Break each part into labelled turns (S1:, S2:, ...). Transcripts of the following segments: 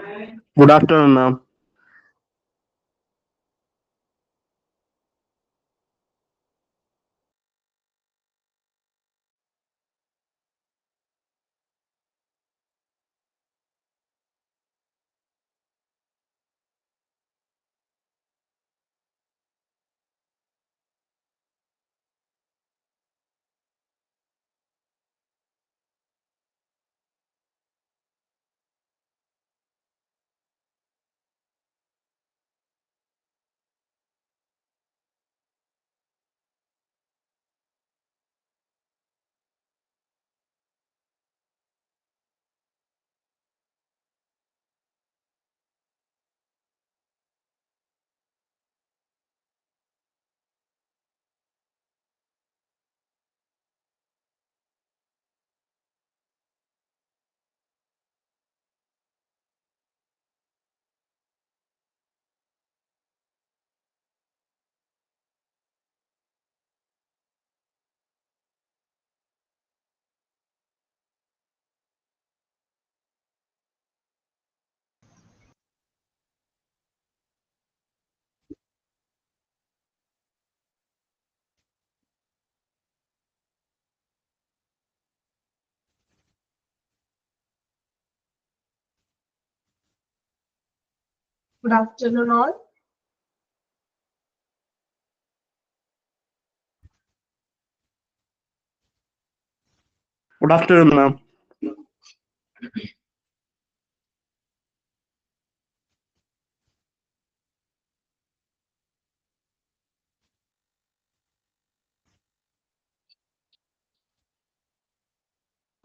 S1: Good afternoon, ma'am.
S2: Good afternoon, all.
S1: Good afternoon, ma'am.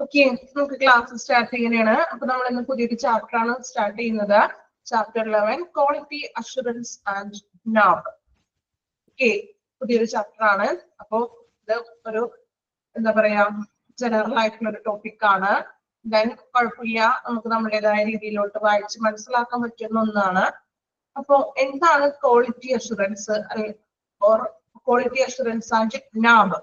S2: Okay, നമുക്ക് class start ചെയ്യുകയാണ്. അപ്പൊ നമ്മൾ ഇന്ന് പുതിയൊരു ചാപ്റ്റർ ആണ് സ്റ്റാർട്ട് ചെയ്യുന്നത്. Chapter 11 quality assurance and നാബ്. Okay, പുതിയൊരു ചാപ്റ്റർ ആണ്. അപ്പോ ഇത് ഒരു എന്താ പറയാ ജനറൽ ആയിട്ടുള്ള ഒരു ടോപ്പിക് ആണ്. ദെൻ കുഴപ്പമില്ല, നമുക്ക് നമ്മുടേതായ രീതിയിലോട്ട് വായിച്ച് മനസ്സിലാക്കാൻ പറ്റുന്ന ഒന്നാണ്. അപ്പോ എന്താണ് quality assurance or quality assurance and NABH?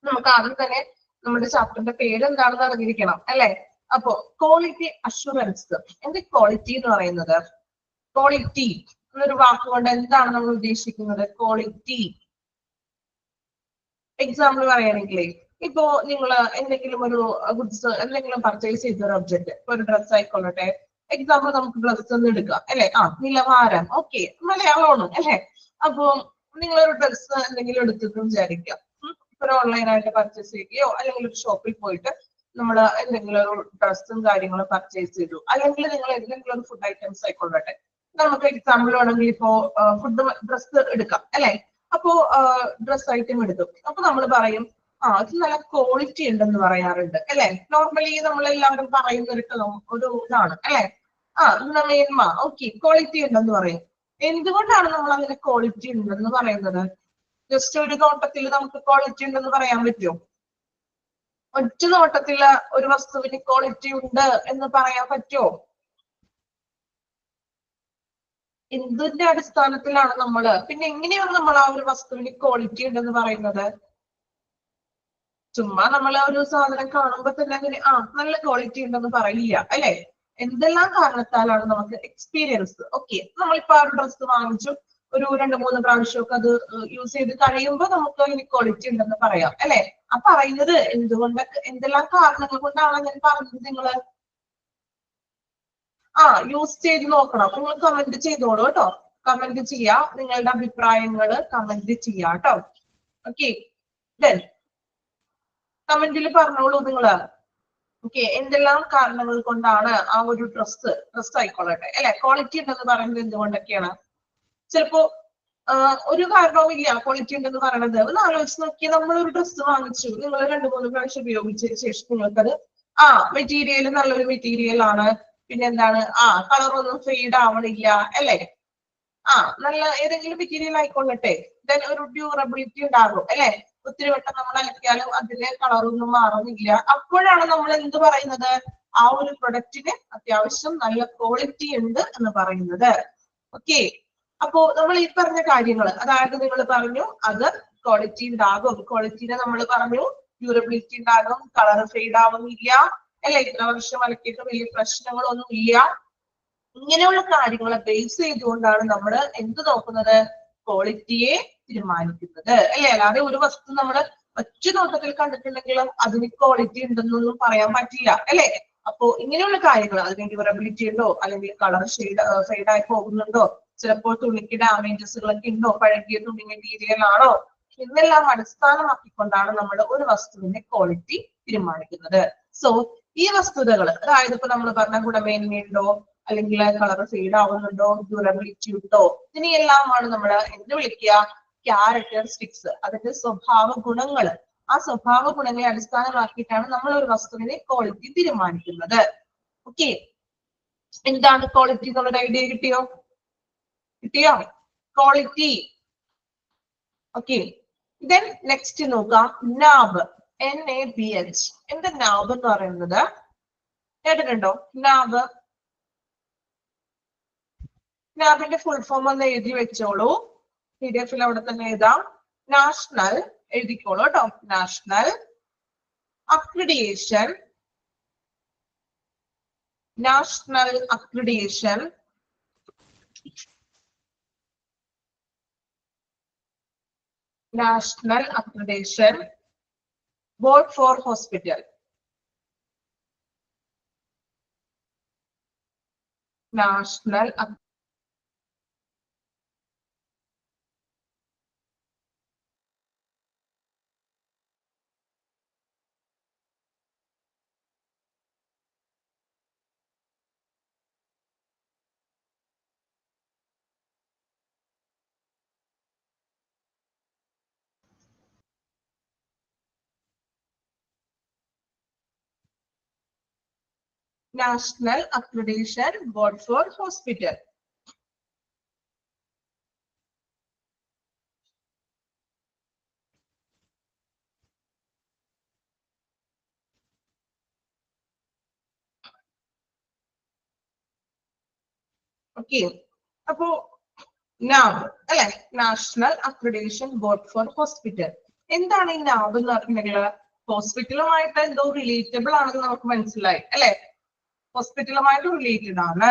S2: നമുക്ക് ആദ്യം തന്നെ നമ്മുടെ ചാപ്റ്ററിന്റെ പേര് എന്താണെന്ന് അറിഞ്ഞിരിക്കണം അല്ലെ. അപ്പോ ക്വാളിറ്റി അഷുറൻസ്, എന്ത് ക്വാളിറ്റി എന്ന് പറയുന്നത്? ക്വാളിറ്റി എന്നൊരു വാക്കുകൊണ്ട് എന്താണ് നമ്മൾ ഉദ്ദേശിക്കുന്നത്? ക്വാളിറ്റി. എക്സാമ്പിൾ പറയുകയാണെങ്കിലേ, ഇപ്പോ നിങ്ങൾ എന്തെങ്കിലും ഒരു ഗുഡ്സ് എന്തെങ്കിലും പർച്ചേസ് ചെയ്ത ഒരു ഒബ്ജക്ട്, ഒരു ഡ്രസ് ആയിക്കൊള്ളട്ടെ. എക്സാമ്പിൾ നമുക്ക് ഡ്രസ് ഒന്ന് എടുക്കാം അല്ലെ. നിലവാരം, ഓക്കെ, മലയാളമാണ് അല്ലെ. അപ്പൊ നിങ്ങളൊരു ഡ്രസ് എന്തെങ്കിലും എടുത്തെന്ന് വിചാരിക്കാം. ഒരു ഓൺലൈനായിട്ട് പർച്ചേസ് ചെയ്യുകയോ അല്ലെങ്കിൽ ഒരു ഷോപ്പിൽ പോയിട്ട് നമ്മൾ എന്തെങ്കിലും ഒരു ഡ്രസ്സും കാര്യങ്ങളും പർച്ചേസ് ചെയ്തു, അല്ലെങ്കിൽ നിങ്ങൾ എന്തെങ്കിലും ഒരു ഫുഡ് ഐറ്റംസ് ആയിക്കൊള്ളട്ടെ. നമുക്ക് എക്സാമ്പിൾ വേണമെങ്കിൽ ഇപ്പോ ഫുഡ് ഡ്രസ്സ് എടുക്കാം അല്ലെ. അപ്പോ ഡ്രസ് ഐറ്റം എടുത്തു. അപ്പൊ നമ്മൾ പറയും ഇത് നല്ല ക്വാളിറ്റി ഉണ്ടെന്ന് പറയാറുണ്ട് അല്ലെ. നോർമലി നമ്മൾ എല്ലാവരും പറയുന്ന ഒരു ഇതാണ് അല്ലെ. ഗുണമേന്മ, ഓക്കെ, ക്വാളിറ്റി ഉണ്ടെന്ന് പറയും. എന്തുകൊണ്ടാണ് നമ്മൾ അങ്ങനെ ക്വാളിറ്റി ഉണ്ടെന്ന് പറയുന്നത്? ജസ്റ്റ് ഒരു നോട്ടത്തിൽ നമുക്ക് ക്വാളിറ്റി ഉണ്ടെന്ന് പറയാൻ പറ്റുമോ? ഒറ്റ നോട്ടത്തിൽ ഒരു വസ്തുവിന് ക്വാളിറ്റി ഉണ്ട് എന്ന് പറയാൻ പറ്റുമോ? എന്തിന്റെ അടിസ്ഥാനത്തിലാണ് നമ്മള്, പിന്നെ എങ്ങനെയാണ് നമ്മൾ ആ ഒരു വസ്തുവിന് ക്വാളിറ്റി ഉണ്ടെന്ന് പറയുന്നത്? ചുമ്മാ നമ്മൾ ഒരു സാധനം കാണുമ്പോ തന്നെ അങ്ങനെ നല്ല ക്വാളിറ്റി ഉണ്ടെന്ന് പറയില്ല അല്ലെ. എന്തെല്ലാം കാരണത്താലാണ് നമുക്ക് എക്സ്പീരിയൻസ്, ഓക്കെ, നമ്മളിപ്പോ ആ ഒരു ഡ്രസ്സ് വാങ്ങിച്ചു, ഒരു 2-3 പ്രാവശ്യമൊക്കെ അത് യൂസ് ചെയ്ത് കഴിയുമ്പോൾ നമുക്ക് അതിന് ക്വാളിറ്റി ഉണ്ടെന്ന് പറയാം അല്ലെ. ആ പറയുന്നത് എന്തുകൊണ്ടൊക്കെ, എന്തെല്ലാം കാരണങ്ങൾ കൊണ്ടാണ് ഞാൻ പറഞ്ഞത്? നിങ്ങള് യൂസ് ചെയ്ത് നോക്കണം. നിങ്ങൾ കമന്റ് ചെയ്തോളൂ കേട്ടോ. കമന്റ് ചെയ്യാ, നിങ്ങളുടെ അഭിപ്രായങ്ങള് കമന്റ് ചെയ്യാ കേട്ടോ. ഓക്കെ, ദെൻ കമന്റിൽ പറഞ്ഞോളൂ നിങ്ങള്. ഓക്കെ, എന്തെല്ലാം കാരണങ്ങൾ കൊണ്ടാണ് ആ ഒരു ഡ്രസ് ആയിക്കൊള്ളട്ടെ അല്ലെ ക്വാളിറ്റി ഉണ്ടെന്ന് പറയുന്നത് എന്തുകൊണ്ടൊക്കെയാണ്? ചിലപ്പോ ഒരു കാരണവും ഇല്ല ക്വാളിറ്റി ഉണ്ടെന്ന് പറയണത്. ഒന്ന് ആലോചിച്ച് നോക്കിയാൽ, നമ്മളൊരു ഡ്രസ്സ് വാങ്ങിച്ചു, നിങ്ങൾ 2-3 പ്രാവശ്യം ഉപയോഗിച്ചതിന് ശേഷം നിങ്ങൾക്കത് മെറ്റീരിയൽ നല്ലൊരു മെറ്റീരിയൽ ആണ്, പിന്നെ എന്താണ് കളറൊന്നും ഫെയ്ഡ് ആവണില്ല അല്ലെ. നല്ല ഏതെങ്കിലും മെറ്റീരിയൽ ആയിക്കൊള്ളട്ടെ. ദെൻ ഒരു ഡ്യൂറബിലിറ്റി ഉണ്ടാകും അല്ലെ. ഒത്തിരി വട്ടം നമ്മൾ അലക്കിയാലും അതിന്റെ കളറൊന്നും മാറുന്നില്ല. അപ്പോഴാണ് നമ്മൾ എന്ത് പറയുന്നത്? ആ ഒരു പ്രൊഡക്റ്റിന് അത്യാവശ്യം നല്ല ക്വാളിറ്റി ഉണ്ട് എന്ന് പറയുന്നത്. ഓക്കെ, അപ്പോ നമ്മൾ ഈ പറഞ്ഞ കാര്യങ്ങൾ, അതായത് നിങ്ങൾ പറഞ്ഞു അത് ക്വാളിറ്റി ഉണ്ടാകും, ക്വാളിറ്റിനെ നമ്മൾ പറഞ്ഞു ഡ്യൂറബിലിറ്റി ഉണ്ടാകും, കളർ ഫെയ്ഡ് ആവുന്നില്ല അല്ലെ, ഇത്ര വർഷം അലക്കിയിട്ട് വലിയ പ്രശ്നങ്ങളൊന്നും ഇല്ല. ഇങ്ങനെയുള്ള കാര്യങ്ങളെ ബേസ് ചെയ്തുകൊണ്ടാണ് നമ്മൾ എന്ത് നോക്കുന്നത്, ക്വാളിറ്റിയെ തീരുമാനിക്കുന്നത് അല്ലെ. അല്ലാതെ ഒരു വസ്തു നമ്മൾ ഒറ്റ നോട്ടത്തിൽ കണ്ടിട്ടുണ്ടെങ്കിലും അതിന് ക്വാളിറ്റി ഉണ്ടെന്നൊന്നും പറയാൻ പറ്റില്ല അല്ലെ. അപ്പോ ഇങ്ങനെയുള്ള കാര്യങ്ങൾ, അതിന് ഡ്യൂറബിലിറ്റി ഉണ്ടോ, അല്ലെങ്കിൽ കളർ ഫെയ്ഡായി പോകുന്നുണ്ടോ, ചിലപ്പോൾ തുണിക്ക് ഡാമേജസുകളൊക്കെ ഉണ്ടോ, പഴകിയ തുണി മെറ്റീരിയൽ ആണോ, ഇതെല്ലാം അടിസ്ഥാനമാക്കിക്കൊണ്ടാണ് നമ്മൾ ഒരു വസ്തുവിന്റെ ക്വാളിറ്റി തീരുമാനിക്കുന്നത്. സോ ഈ വസ്തുതകൾ, അതായത് ഇപ്പൊ നമ്മൾ പറഞ്ഞ ഗുണമേന്മയുണ്ടോ, അല്ലെങ്കിൽ കളർ ഫെയ്ഡ് ആവുന്നുണ്ടോ, ഡ്യൂറബിലിറ്റി ഉണ്ടോ, ഇതിനെല്ലാമാണ് നമ്മൾ എന്ത് വിളിക്കുക, ക്യാരക്ടറിസ്റ്റിക്സ്, അതിന്റെ സ്വഭാവ ഗുണങ്ങൾ. ആ സ്വഭാവ ഗുണങ്ങളെ അടിസ്ഥാനമാക്കിയിട്ടാണ് നമ്മൾ ഒരു വസ്തുവിന്റെ ക്വാളിറ്റി തീരുമാനിക്കുന്നത്. ഓക്കെ, എന്താണ് ക്വാളിറ്റി എന്നുള്ളത് ഐഡിയ കിട്ടിയോ? ക്വാളിറ്റി. ഓക്കെ, ദെൻ നെക്സ്റ്റ് നോക്കാം, നാബ്, NABH. എന്താ നാബ് എന്ന് പറയുന്നത്? കേട്ടിട്ടുണ്ടോ നാബ്? നാബിന്റെ ഫുൾ ഫോം ഒന്ന് എഴുതി വെച്ചോളൂ. PDF അവിടെ തന്നെ എഴുതാം. നാഷണൽ എഴുതിക്കോളൂ കേട്ടോ. National accreditation, national accreditation national accreditation board for hospital. National National Accreditation Board for Hospital. Okay, അപ്പോ നാബ് അല്ലെ, national accreditation board for hospital. എന്താണ് ഈ നാബ് എന്ന് പറഞ്ഞിട്ടുണ്ടെങ്കിൽ, ഹോസ്പിറ്റലുമായിട്ട് എന്തോ റിലേറ്റബിൾ ആണെന്ന് നമുക്ക് മനസ്സിലായി അല്ലെ. ഹോസ്പിറ്റലുമായിട്ട് റിലേറ്റഡ് ആണ്.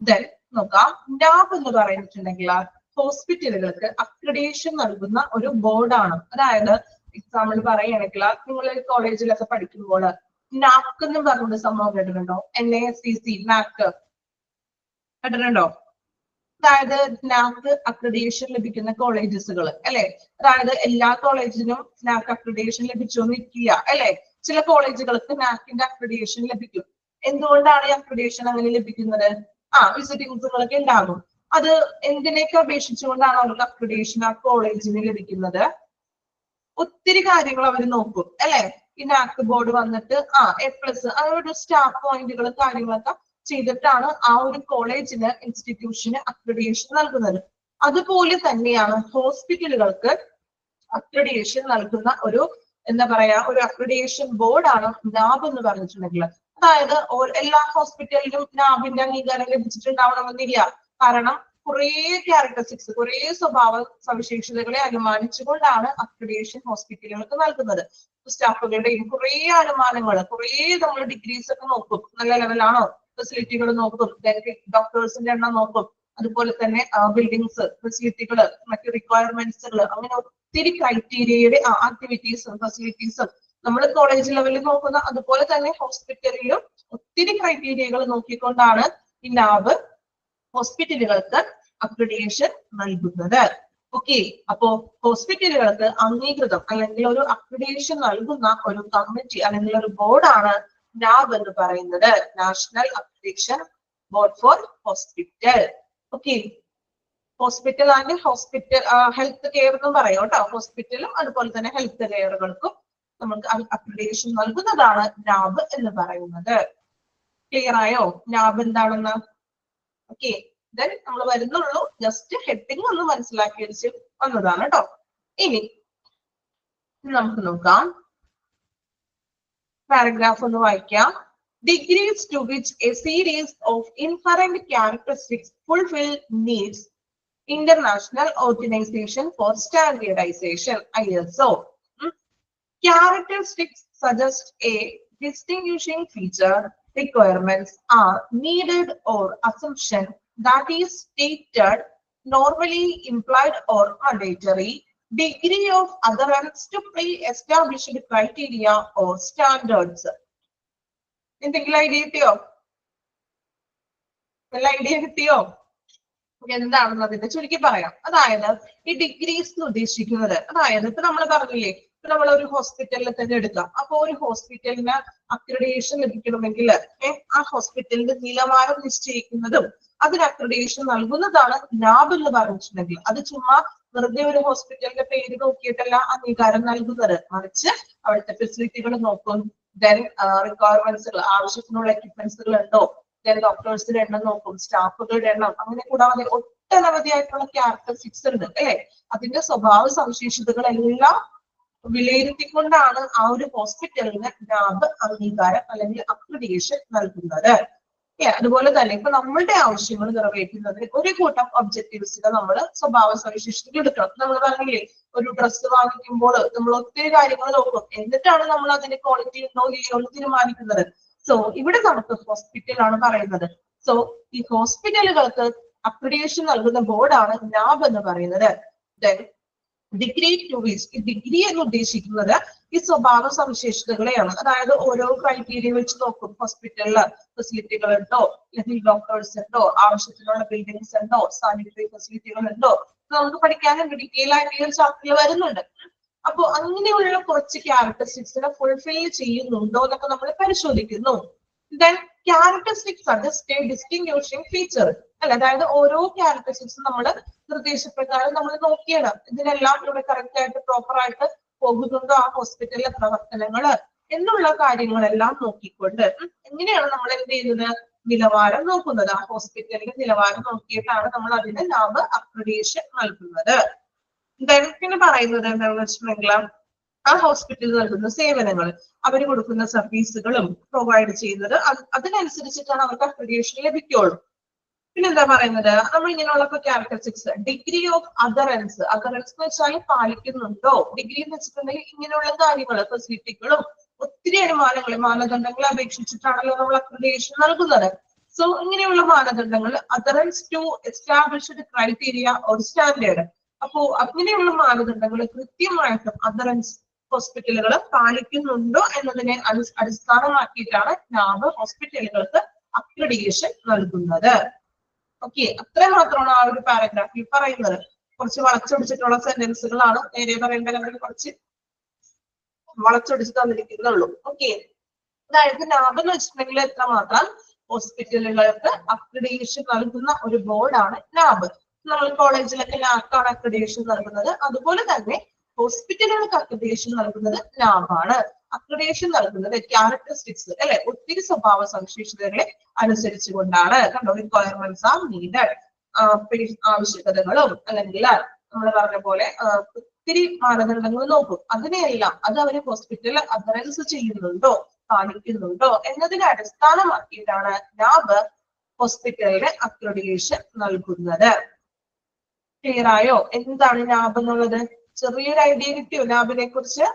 S2: ദെൻ നോക്കാം, നാബ് എന്ന് പറഞ്ഞിട്ടുണ്ടെങ്കിൽ ഹോസ്പിറ്റലുകൾക്ക് അക്രഡിറ്റേഷൻ നൽകുന്ന ഒരു ബോർഡാണ്. അതായത് എക്സാമ്പിൾ പറയുകയാണെങ്കിൽ, നിങ്ങൾ കോളേജിലൊക്കെ പഠിക്കുമ്പോൾ നാക് എന്ന് പറഞ്ഞൊരു സംഭവം കേട്ടിട്ടുണ്ടോ? NACC, നാക് കേട്ടിട്ടുണ്ടോ? അതായത് നാക് അക്രഡിറ്റേഷൻ ലഭിക്കുന്ന കോളേജസുകൾ അല്ലെ. അതായത് എല്ലാ കോളേജിനും നാക് അക്രഡിറ്റേഷൻ ലഭിച്ചോന്നിരിക്കില്ല അല്ലെ. ചില കോളേജുകൾക്ക് നാക്കിന്റെ അക്രഡിറ്റേഷൻ ലഭിക്കും. എന്തുകൊണ്ടാണ് ഈ അക്രഡിറ്റേഷൻ അങ്ങനെ ലഭിക്കുന്നത്? വിസിറ്റിംഗ്സുകളൊക്കെ ഉണ്ടാകും. അത് എന്തിനേക്ക് അപേക്ഷിച്ചുകൊണ്ടാണ് അവർക്ക് അക്രഡിറ്റേഷൻ ആ കോളേജിന് ലഭിക്കുന്നത്? ഒത്തിരി കാര്യങ്ങൾ അവർ നോക്കും അല്ലെ. ഈ നാക് ബോർഡ് വന്നിട്ട് A+, അതൊരു സ്റ്റാർ പോയിന്റുകളും കാര്യങ്ങളൊക്കെ ചെയ്തിട്ടാണ് ആ ഒരു കോളേജിന്, ഇൻസ്റ്റിറ്റ്യൂഷന് അക്രഡിറ്റേഷൻ നൽകുന്നത്. അതുപോലെ തന്നെയാണ് ഹോസ്പിറ്റലുകൾക്ക് അക്രഡിറ്റേഷൻ നൽകുന്ന ഒരു എന്താ പറയാ, ഒരു അക്രഡിറ്റേഷൻ ബോർഡാണ് നാബ് എന്ന് പറഞ്ഞിട്ടുണ്ടെങ്കിൽ. അതായത് എല്ലാ ഹോസ്പിറ്റലിലും നാബിന്റെ അംഗീകാരം ലഭിച്ചിട്ടുണ്ടാവണമെന്നില്ല. കാരണം കുറെ ക്യാരക്ടറിസ്റ്റിക്സ്, കുറെ സ്വഭാവ സവിശേഷതകളെ അനുമാനിച്ചുകൊണ്ടാണ് അക്രഡിറ്റേഷൻ ഹോസ്പിറ്റലുകൾക്ക് നൽകുന്നത്. സ്റ്റാഫുകളുടെയും കുറെ അനുമാനങ്ങൾ, കുറെ നമ്മൾ ഡിഗ്രീസ് ഒക്കെ നോക്കും, നല്ല ലെവലാണോ, ഫെസിലിറ്റികൾ നോക്കും, ഡോക്ടേഴ്സിന്റെ എണ്ണം നോക്കും, അതുപോലെ തന്നെ ബിൽഡിങ്സ്, ഫെസിലിറ്റികൾ, മറ്റു റിക്വയർമെന്റ്സുകൾ, അങ്ങനെ ഒത്തിരി ക്രൈറ്റീരിയയുടെ ആക്ടിവിറ്റീസും ഫെസിലിറ്റീസും നമ്മൾ കോളേജ് ലെവലിൽ നോക്കുന്ന അതുപോലെ തന്നെ ഹോസ്പിറ്റലിലും ഒത്തിരി ക്രൈറ്റീരിയകൾ നോക്കിക്കൊണ്ടാണ് ഈ നാബ് ഹോസ്പിറ്റലുകൾക്ക് അക്രഡിറ്റേഷൻ നൽകുന്നത്. ഓക്കെ, അപ്പോ ഹോസ്പിറ്റലുകൾക്ക് അംഗീകൃതം അല്ലെങ്കിൽ ഒരു അക്രഡിറ്റേഷൻ നൽകുന്ന ഒരു കമ്മിറ്റി അല്ലെങ്കിൽ ഒരു ബോർഡാണ് നാബ് എന്ന് പറയുന്നത്, national accreditation board for hospital. Okay, hospital and health care എന്നും പറയും കേട്ടോ. ഹോസ്പിറ്റലും അതുപോലെ തന്നെ ഹെൽത്ത് കെയറുകൾക്കും നമുക്ക് അക്രഡിറ്റേഷൻ നൽകുന്നതാണ് നാബ് എന്ന് പറയുന്നത്. ക്ലിയർ ആയോ നാബ് എന്താണെന്ന്? ഓക്കെ, ദെൻ നമ്മൾ വരുന്നുള്ളൂ, ജസ്റ്റ് ഹെഡിങ് ഒന്ന് മനസ്സിലാക്കി വെച്ച് വന്നതാണ് കേട്ടോ. ഇനി നമുക്ക് നോക്കാം, പാരഗ്രാഫ് ഒന്ന് വായിക്കാം. Degrees to which a series of inherent characteristics fulfill needs International Organization for Standardization, ISO. Characteristics suggest a distinguishing feature requirements are needed or assumption that is stated, normally implied or mandatory, degree of adherence to pre-established criteria or standards. എന്തെങ്കിലും idea കിട്ടിയോ? വല്ല idea കിട്ടിയോ? എന്താണെന്ന് അതിന്റെ ചുരുക്കി പറയാം. അതായത് ഈ ഡിഗ്രീസ് എന്ന് ഉദ്ദേശിക്കുന്നത്, അതായത് ഇപ്പൊ നമ്മൾ പറഞ്ഞില്ലേ, ഇപ്പൊ നമ്മൾ ഒരു ഹോസ്പിറ്റലിൽ തന്നെ എടുക്കാം. അപ്പൊ ഒരു ഹോസ്പിറ്റലിന് അക്രഡിറ്റേഷൻ ലഭിക്കണമെങ്കിൽ ആ ഹോസ്പിറ്റലിന്റെ നിലവാരം നിശ്ചയിക്കുന്നതും അതിന് അക്രഡിറ്റേഷൻ നൽകുന്നതാണ് നാബ് എന്ന് പറഞ്ഞിട്ടുണ്ടെങ്കിൽ, അത് ചുമ്മാ വെറുതെ ഒരു ഹോസ്പിറ്റലിന്റെ പേര് നോക്കിയിട്ടല്ല അംഗീകാരം നൽകുന്നത്, മറിച്ച് അവിടുത്തെ ഫെസിലിറ്റികൾ നോക്കും, ദെൻ റിക്വയർമെന്റ്സുകൾ, ആവശ്യത്തിനുള്ള എക്യുപ്മെന്റ്സുകൾ ഉണ്ടോ, ഡോക്ടേഴ്സിന്റെ എണ്ണം നോക്കും, സ്റ്റാഫുകളുടെ എണ്ണം, അങ്ങനെ കൂടാതെ ഒട്ടനവധിയായിട്ടുള്ള ക്യാരക്ടറിസ്റ്റിക്സ് ഉണ്ട് അല്ലെ. അതിന്റെ സ്വഭാവ സവിശേഷതകളെല്ലാം വിലയിരുത്തിക്കൊണ്ടാണ് ആ ഒരു ഹോസ്പിറ്റലിന് നാബ് അംഗീകാരം അല്ലെങ്കിൽ അക്രഡിറ്റേഷൻ നൽകുന്നത്. അതുപോലെ തന്നെ ഇപ്പൊ നമ്മളുടെ ആവശ്യങ്ങൾ നിറവേറ്റുന്നതിന് ഒരു കൂട്ടം ഒബ്ജക്റ്റീവ്സിനെ നമ്മൾ സ്വഭാവ സവിശേഷതകൾ എടുക്കണം. നമ്മൾ പറഞ്ഞില്ലേ, ഒരു ഡ്രസ്സ് വാങ്ങിക്കുമ്പോൾ നമ്മൾ ഒത്തിരി കാര്യങ്ങൾ നോക്കും, എന്നിട്ടാണ് നമ്മൾ അതിന്റെ ക്വാളിറ്റി ഉണ്ടോ ഇല്ലയോ എന്ന് തീരുമാനിക്കുന്നത്. സോ ഇവിടെ നമുക്ക് ഹോസ്പിറ്റലാണ് പറയുന്നത്. സോ ഈ ഹോസ്പിറ്റലുകൾക്ക് അക്രഡിറ്റേഷൻ നൽകുന്ന ബോർഡാണ് നാബ് എന്ന് പറയുന്നത്. ദെൻ ഡിഗ്രി ടു വിച്ച്, ഈ ഡിഗ്രി എന്ന് ഉദ്ദേശിക്കുന്നത് ഈ സ്വഭാവ സവിശേഷതകളെയാണ്. അതായത് ഓരോ ക്രൈറ്റീരിയ വെച്ച് നോക്കും, ഹോസ്പിറ്റലില് ഫെസിലിറ്റികൾ ഉണ്ടോ, അല്ലെങ്കിൽ ഡോക്ടേഴ്സ് ഉണ്ടോ, ആവശ്യത്തിനുള്ള ബിൽഡിങ്സ് ഉണ്ടോ, സാനിറ്ററി ഫെസിലിറ്റികൾ ഉണ്ടോ, നമുക്ക് പഠിക്കാനുണ്ട്, ഡീറ്റെയിൽ ആയിട്ട് ഈ ഒരു ചാപ്റ്ററിൽ വരുന്നുണ്ട്. അപ്പൊ അങ്ങനെയുള്ള കുറച്ച് ക്യാരക്ടറിസ്റ്റിക്സിനെ ഫുൾഫിൽ ചെയ്യുന്നുണ്ടോ എന്നൊക്കെ നമ്മൾ പരിശോധിക്കുന്നു. Then characteristics are just a distinguishing feature അല്ല, അതായത് ഓരോ ക്യാരക്ടറിസ്റ്റിക്സും നമ്മൾ നിർദ്ദേശപ്രകാരം നമ്മൾ നോക്കിയാണ് ഇതിനെല്ലാം ഇവിടെ കറക്റ്റ് ആയിട്ട് പ്രോപ്പർ ആയിട്ട് പോകുന്നുണ്ടോ ആ ഹോസ്പിറ്റലിലെ പ്രവർത്തനങ്ങള് എന്നുള്ള കാര്യങ്ങളെല്ലാം നോക്കിക്കൊണ്ട് എങ്ങനെയാണ് നമ്മൾ എന്ത് ചെയ്യുന്നത്, നിലവാരം നോക്കുന്നത്. ആ ഹോസ്പിറ്റലിന്റെ നിലവാരം നോക്കിയിട്ടാണ് നമ്മൾ അതിന് നാബ് അക്രഡിറ്റേഷൻ നൽകുന്നത്. പിന്നെ പറയുന്നത് എന്താണെന്ന് വെച്ചിട്ടുണ്ടെങ്കിൽ ആ ഹോസ്പിറ്റലിൽ നൽകുന്ന സേവനങ്ങൾ, അവർ കൊടുക്കുന്ന സർവീസുകളും പ്രൊവൈഡ് ചെയ്യുന്നത് അതിനനുസരിച്ചിട്ടാണ് അവർക്ക് അക്രഡിറ്റേഷൻ ലഭിക്കുള്ളൂ. പിന്നെന്താ പറയുന്നത്, നമ്മൾ ഇങ്ങനെയുള്ള ക്യാരക്ടറിസ്റ്റിക്സ്, ഡിഗ്രി ഓഫ് അദറൻസ്, അദറൻസ് എന്ന് വെച്ചാൽ പാലിക്കുന്നുണ്ടോ, ഡിഗ്രി എന്ന് വെച്ചിട്ടുണ്ടെങ്കിൽ ഇങ്ങനെയുള്ള കാര്യങ്ങൾ, ഫെസിലിറ്റികളും ഒത്തിരി മാനദണ്ഡങ്ങളെ അപേക്ഷിച്ചിട്ടാണല്ലോ നമ്മൾ അക്രഡിറ്റേഷൻ നൽകുന്നത്. സോ ഇങ്ങനെയുള്ള മാനദണ്ഡങ്ങൾ adherence to established criteria or standard. അപ്പോ അങ്ങനെയുള്ള മാനദണ്ഡങ്ങൾ കൃത്യമായിട്ടും അദറൻസ് ഹോസ്പിറ്റലുകൾ പാലിക്കുന്നുണ്ടോ എന്നതിനെ അടിസ്ഥാനമാക്കിയിട്ടാണ് നാബ് ഹോസ്പിറ്റലുകൾക്ക് അക്രഡിറ്റേഷൻ നൽകുന്നത്. ഓക്കെ, അത്ര മാത്രമാണ് ആ ഒരു പാരഗ്രാഫിൽ പറയുന്നത്. കുറച്ച് വളച്ചൊടിച്ചിട്ടുള്ള സെന്റൻസുകളാണ്, നേരെ പറയേണ്ട കാര്യം കുറച്ച് വളച്ചൊടിച്ച് തന്നിരിക്കുന്നുള്ളൂ. ഓക്കെ, അതായത് നാബ് എന്ന് വെച്ചിട്ടുണ്ടെങ്കിൽ എത്രമാത്രം ഹോസ്പിറ്റലുകൾക്ക് അക്രഡിറ്റേഷൻ നൽകുന്ന ഒരു ബോർഡാണ് നാബ്. നമ്മൾ കോളേജിലൊക്കെ നാക്കാണ് അക്രഡിറ്റേഷൻ നൽകുന്നത്, അതുപോലെ തന്നെ ഹോസ്പിറ്റലുകൾക്ക് അക്രഡിറ്റേഷൻ നൽകുന്നത് നാബാണ്. അക്രഡിറ്റേഷൻ നൽകുന്നത് ക്യാരക്ടറിസ്റ്റിക്സ് അല്ലെ, ഒത്തിരി സ്വഭാവ സവിശേഷതകളെ അനുസരിച്ചുകൊണ്ടാണ്. കണ്ടോ, റിക്വയർമെന്റ്സ് ആർ നീഡഡ്, ആവശ്യകതകളും അല്ലെങ്കിൽ നമ്മൾ പറഞ്ഞ പോലെ ഒത്തിരി മാനദണ്ഡങ്ങൾ നോക്കും, അതിനെയെല്ലാം അത് അവര് ഹോസ്പിറ്റലിൽ അഡ്വൈസ് ചെയ്യുന്നുണ്ടോ, പാലിക്കുന്നുണ്ടോ എന്നതിനെ അടിസ്ഥാനമാക്കിയിട്ടാണ് നാബ് ഹോസ്പിറ്റലിന് അക്രഡിറ്റേഷൻ നൽകുന്നത്. ക്ലിയർ ആയോ? എന്താണ് നാബ് എന്നുള്ളത്? ചെറിയൊരു ഐഡിയ കിട്ടിയോ നാബിനെ കുറിച്ച്?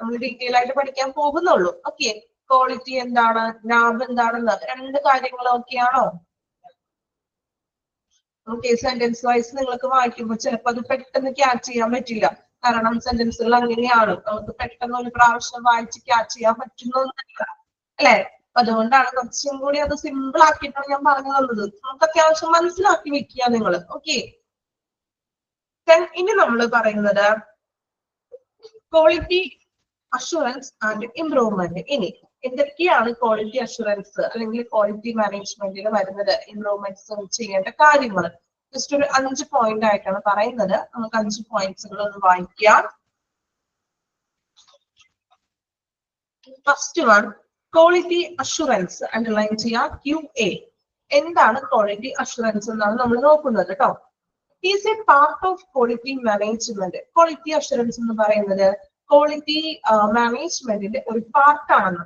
S2: നമ്മൾ ഡീറ്റെയിൽ ആയിട്ട് പഠിക്കാൻ പോകുന്നുള്ളൂ. ഓക്കെ, ക്വാളിറ്റി എന്താണ്, നാബ് എന്താണെന്ന് രണ്ട് കാര്യങ്ങൾ ഓക്കെയാണോ? ഓക്കെ, സെന്റൻസ് വൈസ് നിങ്ങൾക്ക് വായിക്കുമ്പോൾ ചിലപ്പോൾ അത് പെട്ടെന്ന് ക്യാച്ച് ചെയ്യാൻ പറ്റില്ല, കാരണം സെന്റൻസുകൾ അങ്ങനെയാണ്, നമുക്ക് പെട്ടെന്ന് ഒരു പ്രാവശ്യം വായിച്ച് ക്യാച്ച് ചെയ്യാൻ പറ്റുന്നൊന്നുമില്ല അല്ലെ. അതുകൊണ്ടാണ് കുറച്ചും കൂടി അത് സിമ്പിൾ ആക്കിയിട്ടാണ് ഞാൻ പറഞ്ഞു തന്നത്. നമുക്ക് അത്യാവശ്യം മനസ്സിലാക്കി വെക്കുക നിങ്ങൾ. ഓക്കെ, ഇനി നമ്മൾ പറയുന്നത് ക്വാളിറ്റി അഷുറൻസ് ആൻഡ് ഇംപ്രൂവ്മെന്റ്. ഇനി എന്തൊക്കെയാണ് ക്വാളിറ്റി അഷുറൻസ് അല്ലെങ്കിൽ ക്വാളിറ്റി മാനേജ്മെന്റിൽ വരുന്നത്, ഇംപ്രൂവ്മെന്റ്സ് ചെയ്യേണ്ട കാര്യങ്ങൾ? ജസ്റ്റ് ഒരു 5 പോയിന്റ് ആയിട്ടാണ് പറയുന്നത്. നമുക്ക് 5 പോയിന്റ്സുകൾ ഒന്ന് വായിക്കാം. First one, quality assurance. Underline ചെയ്യാം, QA. എന്താണ് ക്വാളിറ്റി അഷുറൻസ് എന്നാണ് നമ്മൾ നോക്കുന്നത് കേട്ടോ. Is a part of quality management. Quality assurance എന്ന് പറയുന്നത് ക്വാളിറ്റി മാനേജ്മെന്റിന്റെ ഒരു പാർട്ടാണ്.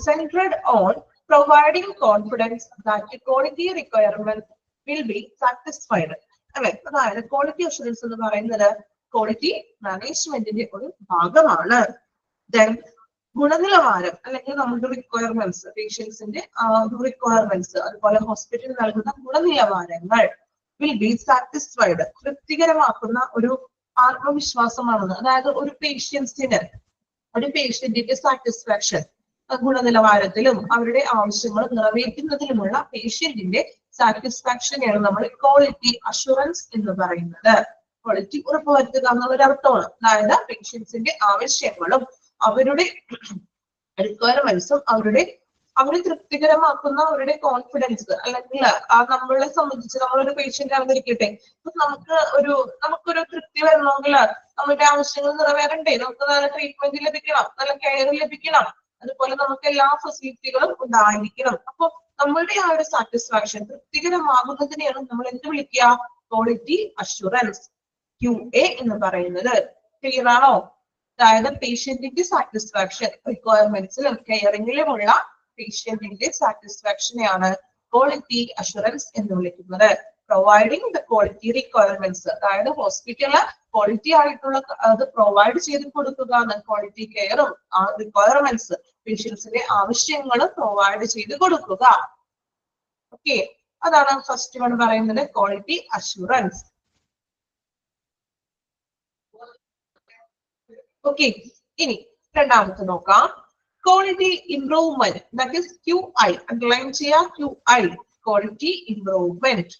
S2: Centred on providing confidence that quality requirement will be satisfied. അല്ലെ, അതായത് ക്വാളിറ്റി അഷുറൻസ് എന്ന് പറയുന്നത് ക്വാളിറ്റി മാനേജ്മെന്റിന്റെ ഒരു ഭാഗമാണ്. ദെൻ ഗുണനിലവാരം അല്ലെങ്കിൽ നമ്മുടെ റിക്വയർമെന്റ്സ്, പേഷ്യൻസിന്റെ റിക്വയർമെന്റ്സ്, അതുപോലെ ഹോസ്പിറ്റൽ നൽകുന്ന ഗുണനിലവാരങ്ങൾ വിൽ ബി സാറ്റിസ്ഫൈഡ്, തൃപ്തികരമാക്കുന്ന ഒരു ആത്മവിശ്വാസമാണെന്ന്. അതായത് ഒരു പേഷ്യന്റിന്റെ സാറ്റിസ്ഫാക്ഷൻ, ഗുണനിലവാരത്തിലും അവരുടെ ആവശ്യങ്ങൾ നിറവേറ്റുന്നതിലുമുള്ള പേഷ്യന്റിന്റെ സാറ്റിസ്ഫാക്ഷനെയാണ് നമ്മൾ ക്വാളിറ്റി അഷുറൻസ് എന്ന് പറയുന്നത്. ക്വാളിറ്റി ഉറപ്പുവരുത്തുക എന്നുള്ള അർത്ഥമാണ്. അതായത് പേഷ്യൻസിന്റെ ആവശ്യങ്ങളും അവരുടെ റിക്വയർമെന്റ്സും അവരെ തൃപ്തികരമാക്കുന്ന അവരുടെ കോൺഫിഡൻസ്, അല്ലെങ്കിൽ നമ്മളെ സംബന്ധിച്ച് നമ്മളൊരു പേഷ്യന്റ് ആണെന്നിരിക്കട്ടെ, നമുക്കൊരു തൃപ്തി വരണമെങ്കിൽ നമ്മുടെ ആവശ്യങ്ങൾ നിറവേറണ്ടേ, നമുക്ക് നല്ല ട്രീറ്റ്മെന്റ് ലഭിക്കണം, നല്ല കെയർ ലഭിക്കണം, അതുപോലെ നമുക്ക് എല്ലാ ഫെസിലിറ്റികളും ഉണ്ടായിരിക്കണം. അപ്പൊ നമ്മളുടെ ആ ഒരു സാറ്റിസ്ഫാക്ഷൻ തൃപ്തികരമാകുന്നതിനെയാണ് നമ്മൾ എന്ത് വിളിക്കുക? ക്വാളിറ്റി അഷുറൻസ്, QA എന്ന് പറയുന്നത്. ക്ലിയർ ആണോ? അതായത് പേഷ്യന്റിന്റെ സാറ്റിസ്ഫാക്ഷൻ, റിക്വയർമെന്റ്സിലും കെയറിംഗിലുമുള്ള പേഷ്യന്റിന്റെ സാറ്റിസ്ഫാക്ഷനെയാണ് ക്വാളിറ്റി അഷുറൻസ് എന്ന് വിളിക്കുന്നത്. പ്രൊവൈഡിങ് ദ ക്വാളിറ്റി റിക്വയർമെന്റ്സ്, അതായത് ഹോസ്പിറ്റലില് ക്വാളിറ്റി ആയിട്ടുള്ള അത് പ്രൊവൈഡ് ചെയ്ത് കൊടുക്കുക, ക്വാളിറ്റി കെയറും റിക്വയർമെന്റ്സ്, പേഷ്യൻസിന്റെ ആവശ്യങ്ങൾ പ്രൊവൈഡ് ചെയ്ത് കൊടുക്കുക. ഓക്കെ, അതാണ് ഫസ്റ്റ് വൺ പറയുന്നത്, ക്വാളിറ്റി അഷുറൻസ്. ഓക്കെ, ഇനി രണ്ടാമത്തെ നോക്കാം, quality improvement, that is QI. Underline ചെയ്യാം, QI, ക്വാളിറ്റി ഇംപ്രൂവ്മെന്റ്.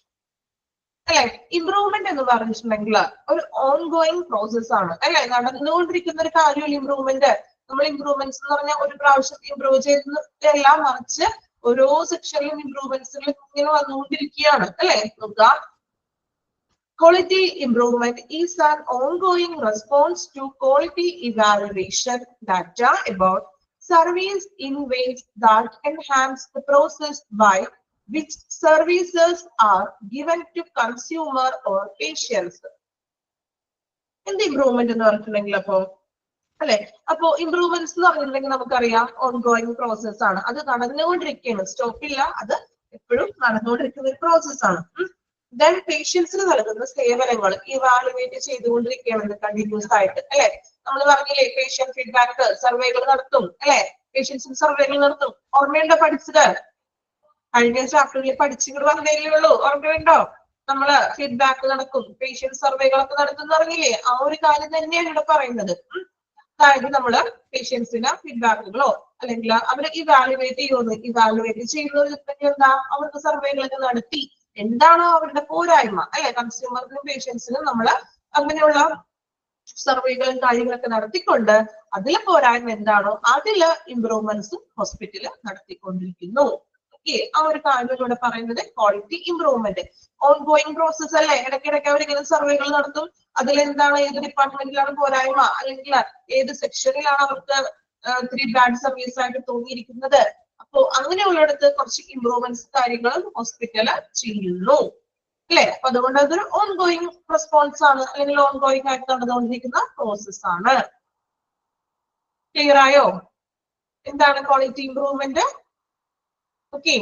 S2: അല്ലെ, ഇംപ്രൂവ്മെന്റ് എന്ന് പറഞ്ഞിട്ടുണ്ടെങ്കിൽ ഒരു ഓൺഗോയിങ് പ്രോസസ് ആണ്, അല്ലെ, നടന്നുകൊണ്ടിരിക്കുന്ന ഒരു കാര്യമല്ല ഇംപ്രൂവ്മെന്റ്. നമ്മൾ ഇംപ്രൂവ്മെന്റ്സ് എന്ന് പറഞ്ഞാൽ ഒരു പ്രാവശ്യം ഇംപ്രൂവ് ചെയ്തെല്ലാം മറിച്ച് ഓരോ സെക്ഷനിലും ഇംപ്രൂവ്മെന്റ്സിലും ഇങ്ങനെ വന്നുകൊണ്ടിരിക്കുകയാണ്, അല്ലെ. നോക്കുക, quality improvement is an ongoing response to quality evaluation data about service in ways that enhance the process by which services are given to consumer or patients. എന്ത് ഇംപ്രൂവ്മെന്റ് എന്ന് പറഞ്ഞിട്ടുണ്ടെങ്കിൽ അല്ലെ, അപ്പോ ഇംപ്രൂവ്മെന്റ്സ് എന്ന് പറഞ്ഞിട്ടുണ്ടെങ്കിൽ നമുക്കറിയാം ഓൺഗോയിങ് പ്രോസസ് ആണ്, അത് നടന്നുകൊണ്ടിരിക്കുകയാണ്, സ്റ്റോപ്പില്ല, അത് എപ്പോഴും നടന്നുകൊണ്ടിരിക്കുന്ന ഒരു പ്രോസസ് ആണ്. ദെൻ പേഷ്യൻസിന് നൽകുന്ന സേവനങ്ങൾ ഇവാലുവേറ്റ് ചെയ്തുകൊണ്ടിരിക്കുകയാണ് കണ്ടിന്യൂസ് ആയിട്ട്, അല്ലെ. നമ്മൾ പറഞ്ഞില്ലേ പേഷ്യന്റ് ഫീഡ്ബാക്ക് സർവേകൾ നടത്തും, അല്ലെ, പേഷ്യൻസിന് സർവേകൾ നടത്തും. ഓർമ്മയുണ്ടോ പഠിച്ചത്? കഴിഞ്ഞ ചാപ്റ്ററിൽ പഠിച്ചിട്ട് വന്നേ ഉള്ളൂ, ഓർമ്മയുണ്ടോ? നമ്മള് ഫീഡ്ബാക്ക് നടക്കും, പേഷ്യന്റ് സർവേകളൊക്കെ നടത്തും പറഞ്ഞില്ലേ, ആ ഒരു കാര്യം തന്നെയാണ് ഇവിടെ പറയുന്നത്. അതായത് നമ്മള് പേഷ്യൻസിന് ഫീഡ്ബാക്കുകളോ അല്ലെങ്കിൽ അവരെ ഇവാലുവേറ്റ് ചെയ്യുന്നത് എന്താ, അവർക്ക് സർവേകളൊക്കെ നടത്തി എന്താണോ അവരുടെ പോരായ്മ, അല്ലെ, കൺസ്യൂമറിനും പേഷ്യൻസിനും നമ്മള് അങ്ങനെയുള്ള സർവേകളും കാര്യങ്ങളൊക്കെ നടത്തിക്കൊണ്ട് അതിലെ പോരായ്മ എന്താണോ അതില് ഇംപ്രൂവ്മെന്റ്സ് ഹോസ്പിറ്റല് നടത്തിക്കൊണ്ടിരിക്കുന്നു. ഓക്കെ, ആ ഒരു കാര്യം ഇവിടെ പറയുന്നത് ക്വാളിറ്റി ഇംപ്രൂവ്മെന്റ്. ഓൺഗോയിങ് പ്രോസസ് അല്ലേ, ഇടയ്ക്കിടയ്ക്ക് അവരിങ്ങനെ സർവേകൾ നടത്തും, അതിലെന്താണ്, ഏത് ഡിപ്പാർട്ട്മെന്റിലാണ് പോരായ്മ, അല്ലെങ്കിൽ ഏത് സെക്ഷനിലാണ് അവർക്ക് ഇത്തിരി ബാഡ് സർവീസ് ആയിട്ട് തോന്നിയിരിക്കുന്നത്. അപ്പോ അങ്ങനെയുള്ളിടത്ത് കുറച്ച് ഇംപ്രൂവ്മെന്റ്സ് കാര്യങ്ങളും ഹോസ്പിറ്റല് ചെയ്യുന്നു, അല്ലെ. അപ്പൊ അതുകൊണ്ട് അതൊരു ഓൺഗോയിങ് റെസ്പോൺസ് ആണ്, അല്ലെങ്കിൽ ഓൺഗോയിങ് ആയിട്ട് നടന്നുകൊണ്ടിരിക്കുന്ന പ്രോസസ് ആണ്. ക്ലിയർ ആയോ? എന്താണ് ക്വാളിറ്റി ഇംപ്രൂവ്മെന്റ്? ഓക്കെ,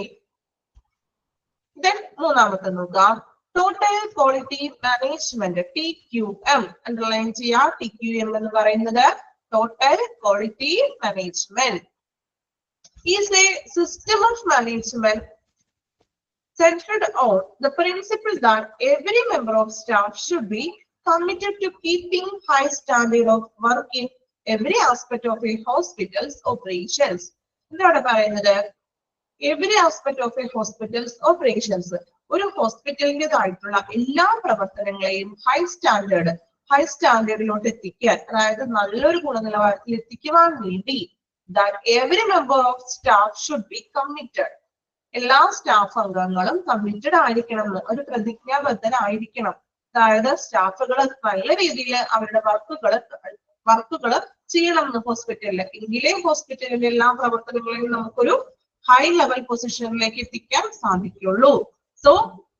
S2: ദെൻ മൂന്നാമത്തെ നോക്കാം, total quality management, TQM. Underline ചെയ്യാം, TQM എന്ന് പറയുന്നത് total quality management is a system of management centered on the principle that every member of staff should be committed to keeping high standard of work in every aspect of a hospital's operations. എന്താണ് പറയുന്നത്? every aspect of a hospital's operations, ഒരു ഹോസ്പിറ്റലിൻ്റെതായിട്ടുള്ള എല്ലാ പ്രവർത്തനങ്ങളെയും high സ്റ്റാൻഡേർഡിലോട്ട് എത്തിക്കാൻ, അതായത് നല്ലൊരു ഗുണനിലവാരത്തിൽ എത്തിക്കുവാൻ വേണ്ടി that every member of staff should be committed. എല്ലാ സ്റ്റാഫ് അംഗങ്ങളും കമ്മിറ്റഡ് ആയിരിക്കണം, ഒരു പ്രതിജ്ഞാബദ്ധരായിരിക്കണം. അതായത് സ്റ്റാഫുകൾ നല്ല രീതിയിൽ അവരുടെ വർക്കുകൾ ചെയ്യണം എന്ന് ഹോസ്പിറ്റലിൽ, എങ്കിലേ ഹോസ്പിറ്റലിന്റെ എല്ലാ പ്രവർത്തനങ്ങളെയും നമുക്കൊരു ഹൈ ലെവൽ പൊസിഷനിലേക്ക് എത്തിക്കാൻ സാധിക്കുള്ളൂ. സോ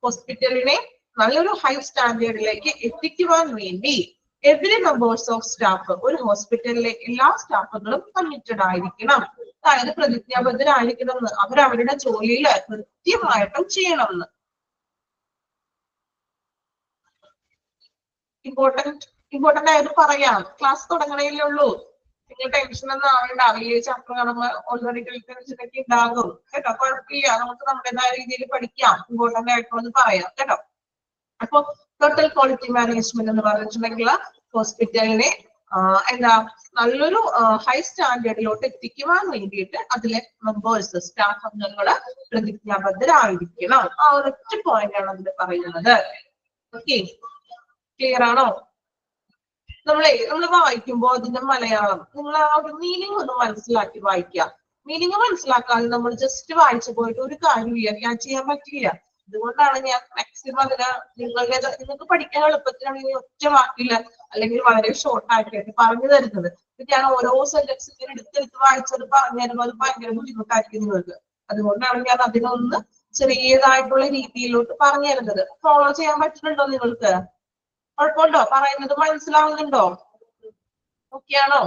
S2: ഹോസ്പിറ്റലിനെ നല്ലൊരു ഹൈ സ്റ്റാൻഡേർഡിലേക്ക് എത്തിക്കുവാൻ വേണ്ടി എവരി മെമ്പേഴ്സ് ഓഫ് സ്റ്റാഫ്, ഒരു ഹോസ്പിറ്റലിലെ എല്ലാ സ്റ്റാഫുകളും കമ്മിറ്റഡ് ആയിരിക്കണം, അതായത് പ്രതിജ്ഞാബദ്ധരായിരിക്കണം എന്ന്, അവരവരുടെ ജോലിയിൽ കൃത്യമായിട്ടും ചെയ്യണം എന്ന്. ഇമ്പോർട്ടന്റ് ആയത് പറയാം, ക്ലാസ് തുടങ്ങണേലേ ഉള്ളൂ, നിങ്ങൾ ടെൻഷൻ ഒന്നും ആവേണ്ട. വലിയ ചാപ്റ്റർ കാണുമ്പോൾ ഓൾറെഡി വെച്ചിട്ടൊക്കെ ഉണ്ടാകും കേട്ടോ. കുഴപ്പമില്ല, നമുക്ക് നമ്മുടേതായ രീതിയിൽ പഠിക്കാം. ഇമ്പോർട്ടന്റ് ആയിട്ടുള്ളത് പറയാം കേട്ടോ. അപ്പൊ ടോട്ടൽ ക്വാളിറ്റി മാനേജ്മെന്റ് എന്ന് പറഞ്ഞിട്ടുണ്ടെങ്കിൽ ഹോസ്പിറ്റലിനെ എന്താ നല്ലൊരു ഹൈ സ്റ്റാൻഡേർഡിലോട്ട് എത്തിക്കുവാൻ വേണ്ടിയിട്ട് അതിലെ മെമ്പേഴ്സ് സ്റ്റാഫ് അംഗങ്ങള് പ്രതിജ്ഞാബദ്ധരായിരിക്കണം. ആ ഒരൊറ്റ പോയിന്റ് ആണ് അതിൽ പറയുന്നത്. ഓക്കെ, ക്ലിയർ ആണോ? നമ്മൾ വായിക്കുമ്പോൾ അതിന്റെ മലയാളം നിങ്ങൾ ആ ഒരു മീനിങ് ഒന്ന് മനസ്സിലാക്കി വായിക്കുക. മീനിങ് മനസ്സിലാക്കാതെ നമ്മൾ ജസ്റ്റ് വായിച്ചു പോയിട്ട് ഒരു കാര്യമില്ല, ക്യാച്ച് ചെയ്യാൻ പറ്റില്ല. അതുകൊണ്ടാണ് ഞാൻ മാക്സിമം അതിന് നിങ്ങൾക്ക് പഠിക്കാൻ എളുപ്പത്തിലാണെങ്കിൽ ഒറ്റ വാക്കില്ല അല്ലെങ്കിൽ വളരെ ഷോർട്ട് ആയിട്ട് പറഞ്ഞു തരുന്നത്. ഞാൻ ഓരോ സെന്റൻസ് ഇങ്ങനെ എടുത്തെടുത്ത് വായിച്ചത് പറഞ്ഞു തരുമ്പോൾ അത് ഭയങ്കര ബുദ്ധിമുട്ടായിരിക്കും നിങ്ങൾക്ക്. അതുകൊണ്ടാണ് ഞാൻ അതിനൊന്ന് ചെറിയതായിട്ടുള്ള രീതിയിലോട്ട് പറഞ്ഞു തരുന്നത്. ഫോളോ ചെയ്യാൻ പറ്റുന്നുണ്ടോ നിങ്ങൾക്ക്? കുഴപ്പമുണ്ടോ? പറയുന്നത് മനസ്സിലാവുന്നുണ്ടോ? ഓക്കെ ആണോ?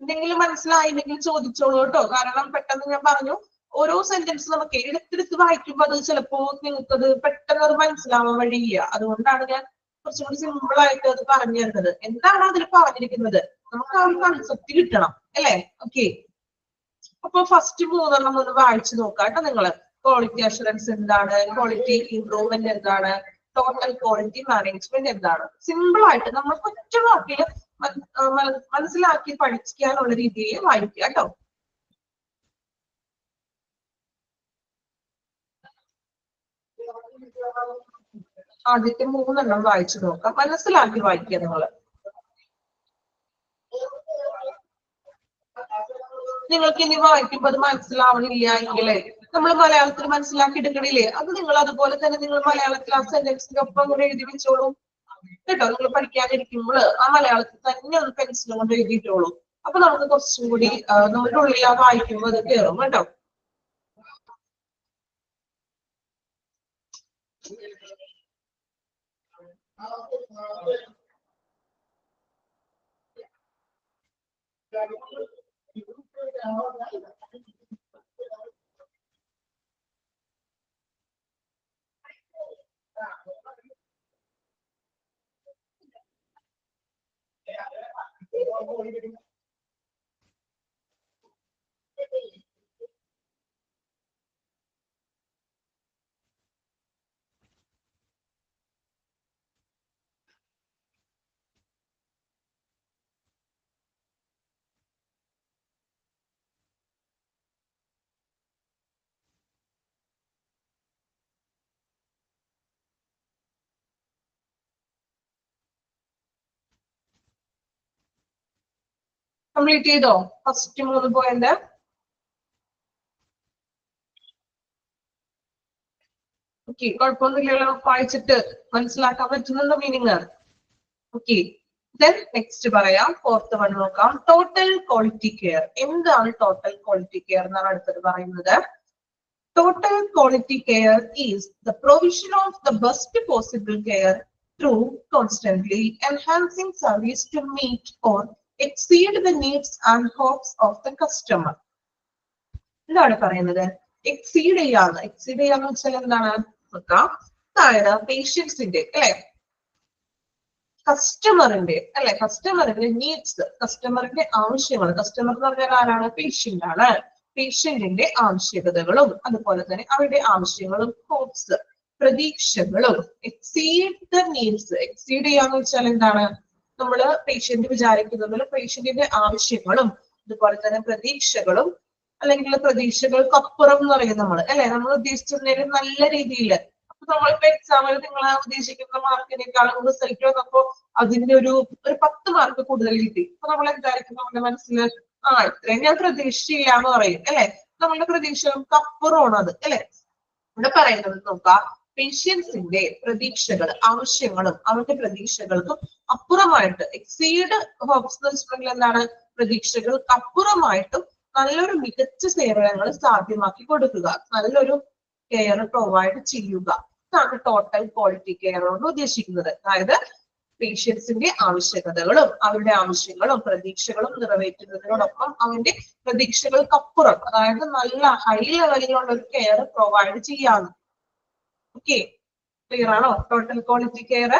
S2: എന്തെങ്കിലും മനസ്സിലായില്ലെങ്കിൽ ചോദിച്ചോളൂ കേട്ടോ. കാരണം പെട്ടെന്ന് ഞാൻ പറഞ്ഞു ഓരോ സെന്റൻസ് നമുക്ക് എടുത്തെടുത്ത് വായിക്കുമ്പോൾ അത് ചിലപ്പോ നിങ്ങൾക്കത് പെട്ടെന്ന് അത് മനസ്സിലാവാൻ വഴിയില്ല. അതുകൊണ്ടാണ് ഞാൻ കുറച്ചുകൂടി സിമ്പിൾ ആയിട്ട് അത് പറഞ്ഞു തരുന്നത്. എന്താണ് അതിൽ പറഞ്ഞിരിക്കുന്നത് നമുക്ക് ആ ഒരു കൺസെപ്റ്റ് കിട്ടണം അല്ലേ? ഓക്കെ, അപ്പൊ ഫസ്റ്റ് മൂന്നെണ്ണം ഒന്ന് വായിച്ചു നോക്കാം കേട്ടോ നിങ്ങള്. ക്വാളിറ്റി അഷുറൻസ് എന്താണ്, ക്വാളിറ്റി ഇംപ്രൂവ്മെന്റ് എന്താണ്, ടോട്ടൽ ക്വാളിറ്റി മാനേജ്മെന്റ് എന്താണ്. സിമ്പിൾ ആയിട്ട് നമ്മൾ ഒറ്റ വാക്കിൽ മനസ്സിലാക്കി പഠിക്കാനുള്ള രീതിയിൽ വായിക്കുക കേട്ടോ. ആദ്യത്തെ മൂന്നെണ്ണം വായിച്ചു നോക്കാം, മനസ്സിലാക്കി വായിക്കുക നിങ്ങള്. നിങ്ങൾക്ക് ഇനി വായിക്കുമ്പോ അത് മനസ്സിലാവണില്ല എങ്കിലേ നമ്മൾ മലയാളത്തിൽ മനസ്സിലാക്കി എടുക്കണില്ലേ, അത് നിങ്ങൾ അതുപോലെ തന്നെ നിങ്ങൾ മലയാളത്തിൽ ആ സെന്റൻസിന്റെ ഒപ്പം കൂടെ എഴുതി വെച്ചോളൂ കേട്ടോ. നിങ്ങൾ പഠിക്കാനിരിക്കുമ്പോൾ ആ മലയാളത്തിൽ തന്നെ ഒന്ന് പെൻസിൽ കൊണ്ട് എഴുതിയിട്ടോളൂ. അപ്പൊ നമുക്ക് കുറച്ചും കൂടി നമ്മുടെ ഉള്ളിൽ ആ വായിക്കുമ്പോൾ അത് കയറും കേട്ടോ. കംപ്ലീറ്റ് ചെയ്തോ ഫസ്റ്റ് 3 പോയിന്റ്? ഓക്കെ, കുഴപ്പമൊന്നുമില്ലല്ലോ, വായിച്ചിട്ട് മനസ്സിലാക്കാൻ പറ്റുന്നുണ്ടോ മീനിങ്? ഓക്കെ, ദെൻ നെക്സ്റ്റ് പറയാം. ഫോർത്ത് വൺ നോക്കാം. Total quality care. എന്താണ് ടോട്ടൽ ക്വാളിറ്റി കെയർ എന്നാണ് അടുത്തത് പറയുന്നത്. Total quality care is the provision of the best possible care through constantly enhancing service to meet or exceed the needs and hopes of the customer. എന്താണ് പറയുന്നത്? Exceed ചെയ്യാന്ന്. Exceed ചെയ്യാന്ന് വെച്ചാൽ എന്താണ് നോക്കാം. അതായത് പേഷ്യൻസിന്റെ അല്ലെ, കസ്റ്റമറിന്റെ നീഡ്സ്, കസ്റ്റമറിന്റെ ആവശ്യങ്ങൾ. കസ്റ്റമർ എന്ന് പറഞ്ഞാൽ ആരാണ്? പേഷ്യന്റ് ആണ്. പേഷ്യന്റിന്റെ ആവശ്യകതകളും അതുപോലെ തന്നെ അവരുടെ ആവശ്യങ്ങളും ഹോപ്സ് പ്രതീക്ഷകളും. Exceed the needs. എക്സീഡ് ചെയ്യാന്ന് വെച്ചാൽ എന്താണ്? നമ്മള് പേഷ്യന്റ് വിചാരിക്കുന്നത് പേഷ്യന്റിന്റെ ആവശ്യങ്ങളും അതുപോലെ തന്നെ പ്രതീക്ഷകളും, അല്ലെങ്കിൽ പ്രതീക്ഷകൾക്കപ്പുറം എന്ന് പറയും നമ്മൾ അല്ലെ. നമ്മൾ ഉദ്ദേശിച്ചിരുന്നതിലും നല്ല രീതിയിൽ. അപ്പൊ നമ്മളിപ്പോ എക്സാമിൽ നിങ്ങൾ ഉദ്ദേശിക്കുന്ന മാർക്കിനേക്കാളും റിസൾട്ട് വന്നപ്പോ അതിന്റെ ഒരു 10 മാർക്ക് കൂടുതൽ കിട്ടി. അപ്പൊ നമ്മൾ എന്തായിരിക്കും നമ്മുടെ മനസ്സിൽ? ഇത്രയും ഞാൻ പ്രതീക്ഷിച്ചില്ല എന്ന് പറയും അല്ലെ. നമ്മളുടെ പ്രതീക്ഷകൾക്ക് അപ്പുറമാണ് അത് അല്ലെ. ഇവിടെ പറയുന്നത് നോക്കാം, പേഷ്യൻസിന്റെ പ്രതീക്ഷകൾ, ആവശ്യങ്ങളും അവരുടെ പ്രതീക്ഷകൾക്കും അപ്പുറമായിട്ട്, എക്സീഡ് ഹോപ്സ് എന്ന് വെച്ചിട്ടുണ്ടെങ്കിൽ എന്താണ്? പ്രതീക്ഷകൾക്ക് അപ്പുറമായിട്ടും നല്ലൊരു മികച്ച സേവനങ്ങൾ സാധ്യമാക്കി കൊടുക്കുക, നല്ലൊരു കെയർ പ്രൊവൈഡ് ചെയ്യുക. ഇതാണ് ടോട്ടൽ ക്വാളിറ്റി കെയർ കൊണ്ട് ഉദ്ദേശിക്കുന്നത്. അതായത് പേഷ്യൻസിന്റെ ആവശ്യകതകളും അവരുടെ ആവശ്യങ്ങളും പ്രതീക്ഷകളും നിറവേറ്റുന്നതിനോടൊപ്പം അവന്റെ പ്രതീക്ഷകൾക്കപ്പുറം, അതായത് നല്ല ഹൈ ലെവലിലുള്ള ഒരു കെയർ പ്രൊവൈഡ് ചെയ്യാന്ന്. ഓക്കെ, ക്ലിയർ ആണോ? ടോട്ടൽ ക്വാളിറ്റി കെയർ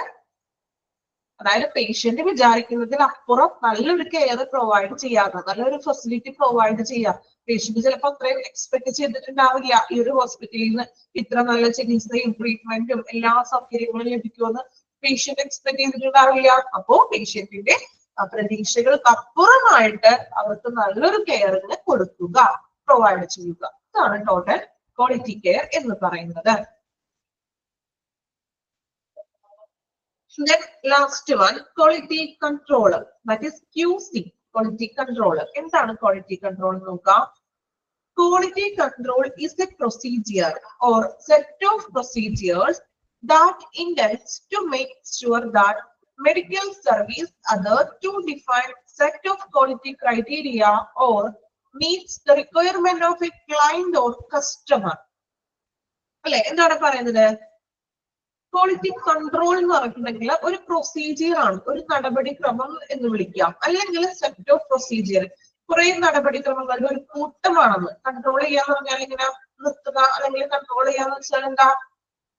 S2: അതായത് പേഷ്യന്റ് വിചാരിക്കുന്നതിലപ്പുറം നല്ലൊരു കെയർ പ്രൊവൈഡ് ചെയ്യാതെ നല്ലൊരു ഫെസിലിറ്റി പ്രൊവൈഡ് ചെയ്യാം. പേഷ്യന്റ് ചിലപ്പോൾ അത്രയും എക്സ്പെക്ട് ചെയ്തിട്ടുണ്ടാവില്ല ഈ ഒരു ഹോസ്പിറ്റലിൽ നിന്ന് ഇത്ര നല്ല ചികിത്സയും ട്രീറ്റ്മെന്റും എല്ലാ സൗകര്യങ്ങളും ലഭിക്കുമെന്ന് പേഷ്യന്റ് എക്സ്പെക്ട് ചെയ്തിട്ടുണ്ടാവില്ല. അപ്പോ പേഷ്യന്റിന്റെ പ്രതീക്ഷകൾക്ക് അപ്പുറമായിട്ട് അവർക്ക് നല്ലൊരു കെയറിന് കൊടുക്കുക, പ്രൊവൈഡ് ചെയ്യുക. ഇതാണ് ടോട്ടൽ ക്വാളിറ്റി കെയർ എന്ന് പറയുന്നത്. Then last one, quality controller, that is QC, quality controller. എന്താണ് quality control നോക്കാം. Quality control is a procedure or set of procedures that intends to make sure that medical service other to define set of quality criteria or meets the requirement of a client or customer. അല്ലെ, എന്താണ് പറയുന്നത്? Quality control എന്ന് പറഞ്ഞിട്ടുണ്ടെങ്കിൽ ഒരു procedure ആണ്, ഒരു നടപടിക്രമം എന്ന് വിളിക്കാം, അല്ലെങ്കിൽ സെറ്റ് ഓഫ് പ്രൊസീജിയർ, കുറെ നടപടിക്രമങ്ങളുടെ ഒരു കൂട്ടമാണെന്ന്. കൺട്രോൾ ചെയ്യാന്ന് പറഞ്ഞാൽ ഇങ്ങനെ നിർത്തുക, അല്ലെങ്കിൽ കൺട്രോൾ ചെയ്യാന്ന് വെച്ചാൽ എന്താ,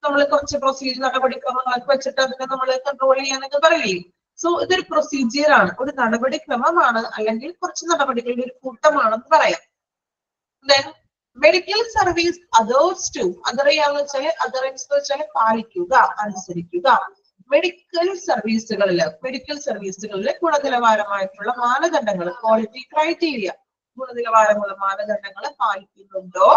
S2: നമ്മൾ കുറച്ച് പ്രൊസീജിയർ നടപടിക്രമങ്ങളൊക്കെ വെച്ചിട്ട് അതിനെ നമ്മൾ കൺട്രോൾ ചെയ്യാന്നൊക്കെ പറയില്ലേ. സോ ഇതൊരു പ്രൊസീജിയർ ആണ്, ഒരു നടപടിക്രമമാണ്, അല്ലെങ്കിൽ കുറച്ച് നടപടികളുടെ ഒരു കൂട്ടമാണെന്ന് പറയാം. Then medical service others too, അതറിയാന്ന് വെച്ചാൽ അതറൻസ് എന്ന് വെച്ചാൽ പാലിക്കുക, അനുസരിക്കുക. മെഡിക്കൽ സർവീസുകളിലെ ഗുണനിലവാരമായിട്ടുള്ള മാനദണ്ഡങ്ങൾ, ക്വാളിറ്റി ക്രൈറ്റീരിയ, ഗുണനിലവാരമുള്ള മാനദണ്ഡങ്ങൾ പാലിക്കുന്നുണ്ടോ,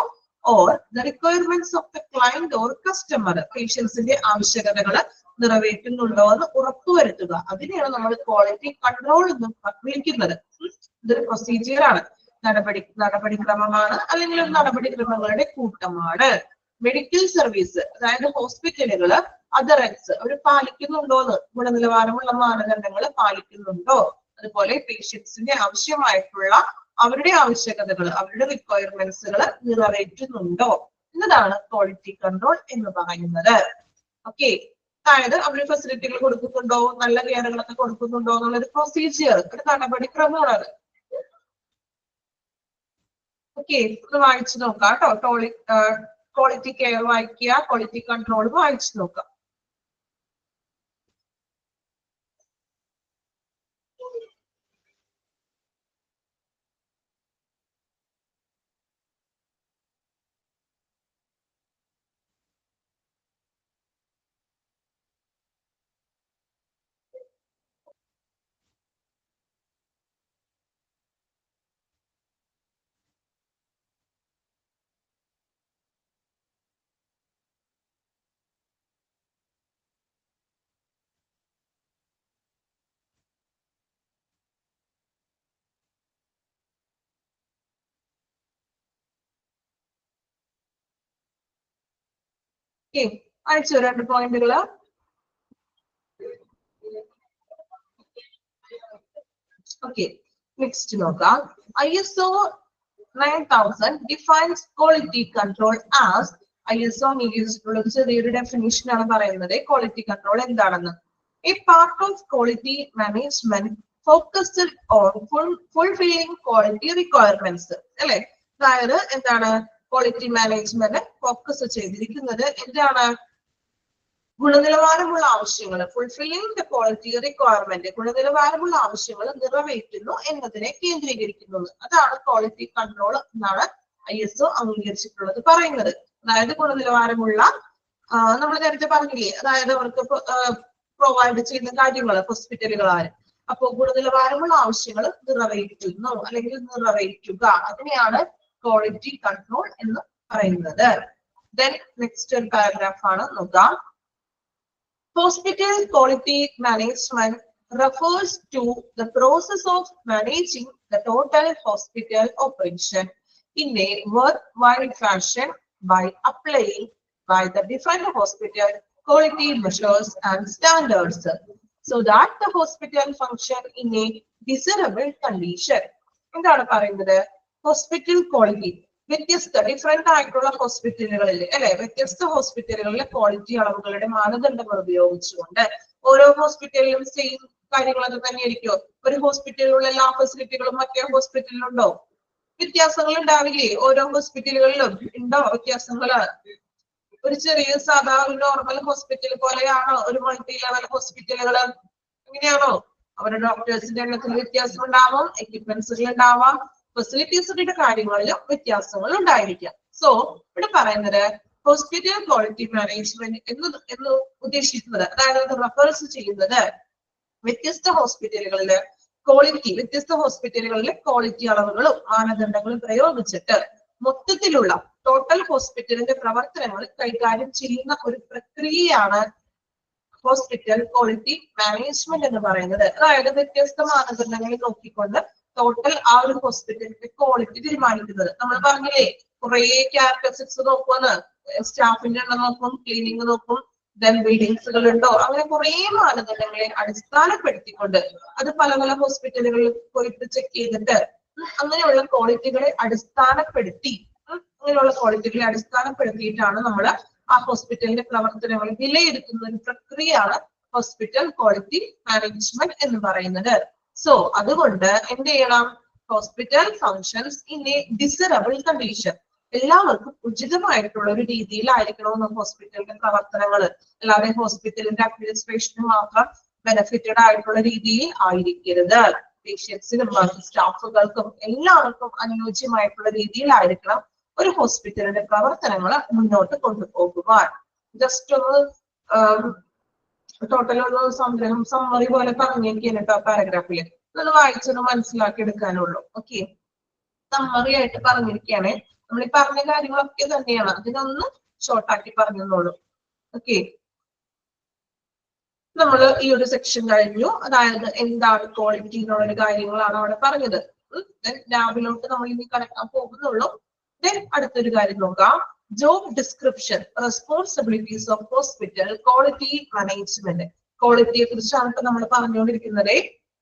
S2: or the requirements of the client or customer, പേഷ്യൻസിന്റെ ആവശ്യകതകൾ നിറവേറ്റുന്നുണ്ടോ എന്ന് ഉറപ്പുവരുത്തുക. അതിനെയാണ് നമ്മൾ ക്വാളിറ്റി കൺട്രോൾ എന്ന് വിളിക്കുന്നത്. ഇതൊരു പ്രൊസീജിയർ ആണ്, നടപടിക്രമമാണ്, അല്ലെങ്കിൽ ഒരു നടപടിക്രമങ്ങളുടെ കൂട്ടമാണ്. മെഡിക്കൽ സർവീസ്, അതായത് ഹോസ്പിറ്റലുകള് അതറൻസ് അവർ പാലിക്കുന്നുണ്ടോന്ന്, ഗുണനിലവാരമുള്ള മാനദണ്ഡങ്ങൾ പാലിക്കുന്നുണ്ടോ, അതുപോലെ പേഷ്യൻസിന്റെ ആവശ്യമായിട്ടുള്ള അവരുടെ ആവശ്യകതകൾ, അവരുടെ റിക്വയർമെന്റ്സുകൾ നിറവേറ്റുന്നുണ്ടോ എന്നതാണ് ക്വാളിറ്റി കൺട്രോൾ എന്ന് പറയുന്നത്. ഓക്കെ, അതായത് അവര് ഫെസിലിറ്റികൾ കൊടുക്കുന്നുണ്ടോ, നല്ല കെയറുകളൊക്കെ കൊടുക്കുന്നുണ്ടോ എന്നുള്ളൊരു പ്രൊസീജിയർ, ഒരു നടപടിക്രമമാണ് അത്. ഓക്കെ, ഇത് വായിച്ചു നോക്കാം കേട്ടോ. ക്വാളിറ്റി കെയർ വായിക്കുക, ക്വാളിറ്റി കൺട്രോൾ വായിച്ചു നോക്കാം. ഓക്കെ, അയച്ചു 2 പോയിന്റുകള്. ഓക്കെ, നെക്സ്റ്റ് നോക്കാം. ISO 9000 defines quality control as, ISO അംഗീകരിച്ചിട്ടുള്ള ചെറിയൊരു ഡെഫിനിഷൻ ആണ് പറയുന്നത് ക്വാളിറ്റി കൺട്രോൾ എന്താണെന്ന്. A part of quality management focused on fulfilling quality requirements. അല്ലെ, അതായത് എന്താണ് ക്വാളിറ്റി മാനേജ്മെന്റ് ഫോക്കസ് ചെയ്തിരിക്കുന്നത് എന്താണ്, ഗുണനിലവാരമുള്ള ആവശ്യങ്ങൾ, ഫുൾഫില്ലിംഗ് ദ ക്വാളിറ്റി റിക്വയർമെന്റ്, ഗുണനിലവാരമുള്ള ആവശ്യങ്ങൾ നിറവേറ്റുന്നു എന്നതിനെ കേന്ദ്രീകരിക്കുന്നത്. അതാണ് ക്വാളിറ്റി കൺട്രോൾ എന്നാണ് ISO അംഗീകരിച്ചിട്ടുള്ളത് പറയുന്നത്. അതായത് ഗുണനിലവാരമുള്ള, നമ്മൾ നേരത്തെ പറഞ്ഞില്ലേ, അതായത് അവർക്ക് പ്രൊവൈഡ് ചെയ്യുന്ന കാര്യങ്ങൾ ഹോസ്പിറ്റലുകളാണ്. അപ്പൊ ഗുണനിലവാരമുള്ള ആവശ്യങ്ങൾ നിറവേറ്റുന്നു അല്ലെങ്കിൽ നിറവേറ്റുക, അതിനെയാണ് ക്വാളിറ്റി കൺട്രോൾ എന്ന് പറയുന്നത്. ദെൻ നെക്സ്റ്റ് പാരഗ്രാഫ് ആണ് നോക്കാം. Hospital quality management refers to the process of managing the total hospital operation in a worthwhile fashion by applying by the defined hospital quality measures and standards so that the hospital function in a desirable condition. എന്താണ് പറയുന്നത്, hospital quality, വ്യത്യസ്ത different ആയിട്ടുള്ള ഹോസ്പിറ്റലുകളിൽ അല്ലെ, വ്യത്യസ്ത ഹോസ്പിറ്റലുകളിലെ quality അളവുകളുടെ മാനദണ്ഡങ്ങൾ ഉപയോഗിച്ചുകൊണ്ട്, ഓരോ ഹോസ്പിറ്റലിലും സെയിം കാര്യങ്ങളൊക്കെ തന്നെയായിരിക്കും. ഒരു ഹോസ്പിറ്റലിലുള്ള എല്ലാ ഫെസിലിറ്റികളും മറ്റേ ഹോസ്പിറ്റലിലുണ്ടോ? വ്യത്യാസങ്ങൾ ഉണ്ടാവില്ലേ? ഓരോ ഹോസ്പിറ്റലുകളിലും ഉണ്ടോ വ്യത്യാസങ്ങള്? ഒരു ചെറിയ സാധാരണ നോർമൽ ഹോസ്പിറ്റൽ പോലെയാണോ ഒരു മൾട്ടി ലെവൽ ഹോസ്പിറ്റലുകള്? ഇങ്ങനെയാണോ? അവരുടെ ഡോക്ടേഴ്സിന്റെ എണ്ണത്തിൽ വ്യത്യാസം ഉണ്ടാവാം, എക്യുപ്മെന്റ്സുകൾ ഉണ്ടാവാം, ഫെസിലിറ്റീസിന്റെ കാര്യങ്ങളിലും വ്യത്യാസങ്ങൾ ഉണ്ടായിരിക്കാം. സോ ഇവിടെ പറയുന്നത് ഹോസ്പിറ്റൽ ക്വാളിറ്റി മാനേജ്മെന്റ് എന്ന് ഉദ്ദേശിക്കുന്നത്, അതായത് റെഫേഴ്സ് ചെയ്യുന്നത് വ്യത്യസ്ത ഹോസ്പിറ്റലുകളിലെ ക്വാളിറ്റി അളവുകളും മാനദണ്ഡങ്ങളും പ്രയോഗിച്ചിട്ട് മൊത്തത്തിലുള്ള ടോട്ടൽ ഹോസ്പിറ്റലിന്റെ പ്രവർത്തനങ്ങൾ കൈകാര്യം ചെയ്യുന്ന ഒരു പ്രക്രിയയാണ് ഹോസ്പിറ്റൽ ക്വാളിറ്റി മാനേജ്മെന്റ് എന്ന് പറയുന്നത്. അതായത് വ്യത്യസ്ത മാനദണ്ഡങ്ങൾ നോക്കിക്കൊണ്ട് ടോട്ടൽ ആ ഒരു ഹോസ്പിറ്റലിന്റെ ക്വാളിറ്റി തീരുമാനിക്കുന്നത്. നമ്മൾ പറഞ്ഞില്ലേ കുറെ ക്യാരക്ടറിസ്റ്റിക്സ് നോക്കുമെന്ന്, സ്റ്റാഫിന്റെ എണ്ണം നോക്കും, ക്ലീനിങ് നോക്കും, ദെൻ ബിൽഡിങ്സുകൾ ഉണ്ടോ, അങ്ങനെ കുറെ മാനദണ്ഡങ്ങളെ അടിസ്ഥാനപ്പെടുത്തിക്കൊണ്ട് അത് പല പല ഹോസ്പിറ്റലുകളിൽ പോയിട്ട് ചെക്ക് ചെയ്തിട്ട് അങ്ങനെയുള്ള ക്വാളിറ്റികളെ അടിസ്ഥാനപ്പെടുത്തിയിട്ടാണ് നമ്മൾ ആ ഹോസ്പിറ്റലിന്റെ പ്രവർത്തനങ്ങൾ വിലയിരുത്തുന്ന ഒരു പ്രക്രിയയാണ് ഹോസ്പിറ്റൽ ക്വാളിറ്റി മാനേജ്മെന്റ് എന്ന് പറയുന്നത്. സോ അതുകൊണ്ട് എന്ത് ചെയ്യണം? Hospital functions in A desirable condition, എല്ലാവർക്കും ഉചിതമായിട്ടുള്ള ഒരു രീതിയിലായിരിക്കണം ഹോസ്പിറ്റലിന്റെ പ്രവർത്തനങ്ങൾ. അല്ലാതെ ഹോസ്പിറ്റലിന്റെ അഡ്മിനിസ്ട്രേഷന് മാത്രം ബെനിഫിറ്റഡ് ആയിട്ടുള്ള രീതിയിൽ ആയിരിക്കരുത്. പേഷ്യൻസിനും സ്റ്റാഫുകൾക്കും എല്ലാവർക്കും അനുയോജ്യമായിട്ടുള്ള രീതിയിലായിരിക്കണം ഒരു ഹോസ്പിറ്റലിന്റെ പ്രവർത്തനങ്ങൾ മുന്നോട്ട് കൊണ്ടുപോകുവാൻ. ജസ്റ്റ് ഒന്ന് ടോട്ടൽ ഒരു സമ്മറി പോലെ പറഞ്ഞേക്കാണ് കേട്ടോ പാരഗ്രാഫില്. ഒന്ന് വായിച്ചൊന്ന് മനസ്സിലാക്കി എടുക്കാനുള്ളൂ. ഓക്കെ, സമ്മറി ആയിട്ട് പറഞ്ഞിരിക്കുകയാണ്. നമ്മൾ ഈ പറഞ്ഞ കാര്യങ്ങളൊക്കെ തന്നെയാണ്, അതിനൊന്ന് ഷോർട്ടാക്കി പറഞ്ഞോളൂ. ഓക്കെ, നമ്മൾ ഈ ഒരു സെക്ഷൻ കഴിഞ്ഞു. അതായത് എന്താണ് ക്വാളിറ്റി എന്നുള്ളൊരു കാര്യങ്ങളാണ് അവിടെ പറഞ്ഞത്. ലാബിലോട്ട് നമ്മൾ ഇനി കടക്കാൻ പോകുന്നുള്ളൂ. ദെൻ അടുത്തൊരു കാര്യം നോക്കാം. Job description, responsibilities of hospital quality management. ക്വാളിറ്റിയെ കുറിച്ചാണ് ഇപ്പൊ നമ്മൾ പറഞ്ഞുകൊണ്ടിരിക്കുന്നത്.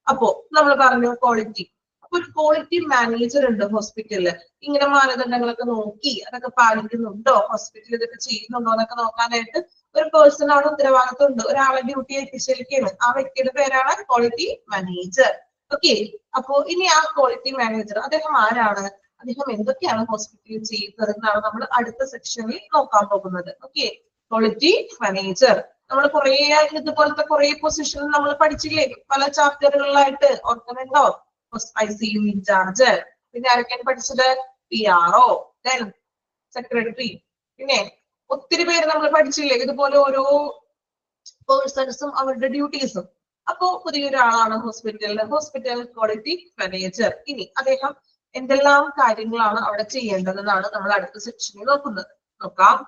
S2: അപ്പോ നമ്മൾ പറഞ്ഞു ക്വാളിറ്റി. അപ്പൊ ഒരു ക്വാളിറ്റി മാനേജർ ഉണ്ട് ഹോസ്പിറ്റലില്. ഇങ്ങനെ മാനദണ്ഡങ്ങളൊക്കെ നോക്കി അതൊക്കെ പാലിക്കുന്നുണ്ടോ, ഹോസ്പിറ്റൽ ഇതൊക്കെ ചെയ്യുന്നുണ്ടോ എന്നൊക്കെ നോക്കാനായിട്ട് ഒരു പേഴ്സൺ ആണ് ഉത്തരവാദിത്വം ഉണ്ട്. ഒരാളെ ഡ്യൂട്ടി ഏൽപ്പിച്ചിരിക്കുകയാണ്. ആ വ്യക്തിയുടെ പേരാണ് ക്വാളിറ്റി മാനേജർ. ഓക്കെ, അപ്പോ ഇനി ആ ക്വാളിറ്റി മാനേജർ അദ്ദേഹം ആരാണ്, അദ്ദേഹം എന്തൊക്കെയാണ് ഹോസ്പിറ്റലിൽ ചെയ്യുന്നത് എന്നാണ് നമ്മൾ അടുത്ത സെക്ഷനിൽ നോക്കാൻ പോകുന്നത്. ഓക്കെ, ക്വാളിറ്റി മാനേജർ നമ്മൾ കുറെ ഇതുപോലത്തെ കുറെ പൊസിഷൻ നമ്മൾ പഠിച്ചില്ലേ പല ചാപ്റ്ററുകളിലായിട്ട്, ഓർക്കുന്നുണ്ടോ? ICU ഇൻചാർജ്, പിന്നെ ആരൊക്കെയാണ് പഠിച്ചത്? PRO, ദെൻ സെക്രട്ടറി, പിന്നെ ഒത്തിരി പേര് നമ്മൾ പഠിച്ചില്ലേ ഇതുപോലെ ഓരോ പേഴ്സൺസും അവരുടെ ഡ്യൂട്ടീസും. അപ്പോ പുതിയൊരാളാണ് ഹോസ്പിറ്റൽ ക്വാളിറ്റി മാനേജർ. ഇനി അദ്ദേഹം എന്തെല്ലാം കാര്യങ്ങളാണ് അവിടെ ചെയ്യേണ്ടതെന്നാണ് നമ്മൾ അടുത്ത സെക്ഷനിൽ നോക്കുന്നത്. നോക്കാം.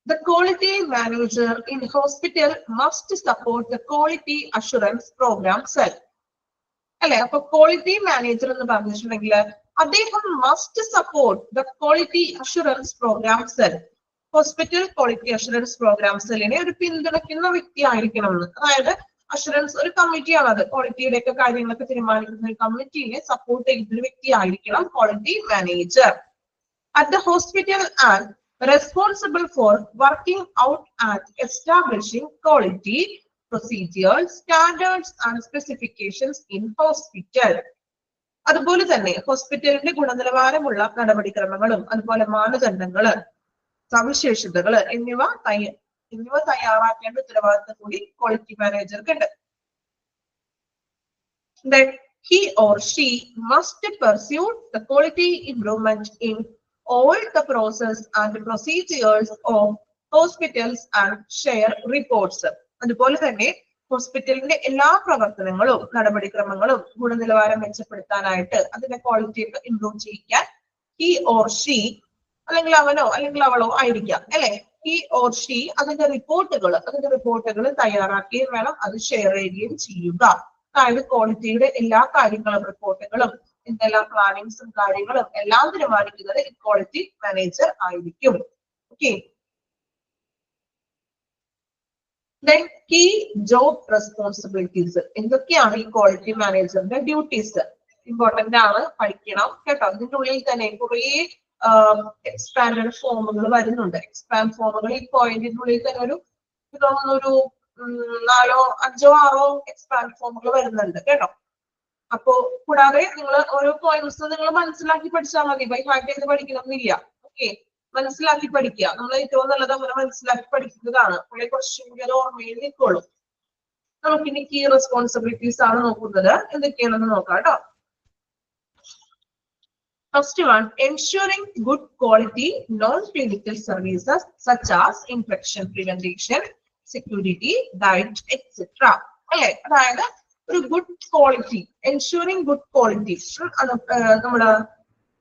S2: The quality manager in hospital must support the quality assurance program cell. അല്ലെ, അപ്പൊ ക്വാളിറ്റി മാനേജർ എന്ന് പറഞ്ഞിട്ടുണ്ടെങ്കിൽ അദ്ദേഹം must support the quality assurance programme cell. Hospital quality assurance programme സെല്ലിനെ ഒരു പിന്തുണയ്ക്കുന്ന വ്യക്തി ആയിരിക്കണം എന്ന്. അതായത് അഷുറൻസ് ഒരു കമ്മിറ്റിയാണ്, അത് ക്വാളിറ്റിയുടെ ഒക്കെ കാര്യങ്ങളൊക്കെ തീരുമാനിക്കുന്ന ഒരു കമ്മിറ്റിയെ സപ്പോർട്ട് ചെയ്യുന്ന ഒരു വ്യക്തി ആയിരിക്കണം quality manager. At the hospital and responsible for working out and establishing quality procedures, standards and specifications in hospital. അതുപോലെ തന്നെ ഹോസ്പിറ്റലിന്റെ ഗുണനിലവാരമുള്ള നടപടിക്രമങ്ങളും അതുപോലെ മാനദണ്ഡങ്ങള്, സവിശേഷതകള് എന്നിവ തയ്യാറാക്കേണ്ട ഉത്തരവാദിത്തം കൂടി ക്വാളിറ്റി മാനേജർക്ക് ഉണ്ട്. Then he or she must pursue the quality improvement in all the process and procedures of hospitals and share reports. അതുപോലെ തന്നെ ഹോസ്പിറ്റലിന്റെ എല്ലാ പ്രവർത്തനങ്ങളും നടപടിക്രമങ്ങളും ഗുണനിലവാരം മെച്ചപ്പെടുത്താനായിട്ട് അതിന്റെ ക്വാളിറ്റി ഒക്കെ ഇംപ്രൂവ് ചെയ്യിക്കാൻ he or she അല്ലെങ്കിൽ അവനോ അല്ലെങ്കിൽ അവളോ ആയിരിക്കാം അല്ലെ. he or she അതിന്റെ റിപ്പോർട്ടുകൾ തയ്യാറാക്കുകയും വേണം, അത് ഷെയർ ചെയ്യുകയും ചെയ്യുക. അതായത് ക്വാളിറ്റിയുടെ എല്ലാ കാര്യങ്ങളും റിപ്പോർട്ടുകളും എന്തെല്ലാം പ്ലാനിങ്സും കാര്യങ്ങളും എല്ലാം തീരുമാനിക്കുന്നത് ക്വാളിറ്റി മാനേജർ ആയിരിക്കും. Okay, then key job responsibilities. എന്തൊക്കെയാണ് ഈ ക്വാളിറ്റി മാനേജറിന്റെ ഡ്യൂട്ടീസ്? ഇമ്പോർട്ടന്റ് ആണ്, പഠിക്കണം കേട്ടോ. ഇതിന്റെ ഉള്ളിൽ തന്നെ കുറെ എക്സ്പാൻഡഡ് ഫോമുകൾ വരുന്നുണ്ട്. എക്സ്പാൻഡ് ഫോമുകൾ ഈ പോയിന്റിനുള്ളിൽ തന്നെ ഒരു തോന്നുന്നൊരു 4 5 6 എക്സ്പാൻഡ് ഫോമുകൾ വരുന്നുണ്ട് കേട്ടോ. അപ്പോ കൂടാതെ നിങ്ങൾ ഓരോ പോയിന്റ്സ് നിങ്ങൾ മനസ്സിലാക്കി പഠിച്ചാൽ മതി, ബൈ ഹാർട്ട് ചെയ്ത് പഠിക്കണമെന്നില്ല. ഓക്കെ, മനസ്സിലാക്കി പഠിക്കുക. നമ്മൾ ഏറ്റവും നല്ലത് അങ്ങനെ മനസ്സിലാക്കി പഠിക്കുന്നതാണ്. പുള്ളി കുറച്ചും കൂടി അത് ഓർമ്മയിൽ നിൽക്കുള്ളൂ. നമുക്കിനി കീ റെസ്പോൺസിബിലിറ്റീസ് ആണ് നോക്കുന്നത്. എന്തൊക്കെയാണെന്ന് നോക്കാം കേട്ടോ. First one, ensuring good quality non-clinical services such as infection prevention, security, diet, etc. അല്ലെ, അതായത് ഒരു good quality, ensuring good quality നമ്മുടെ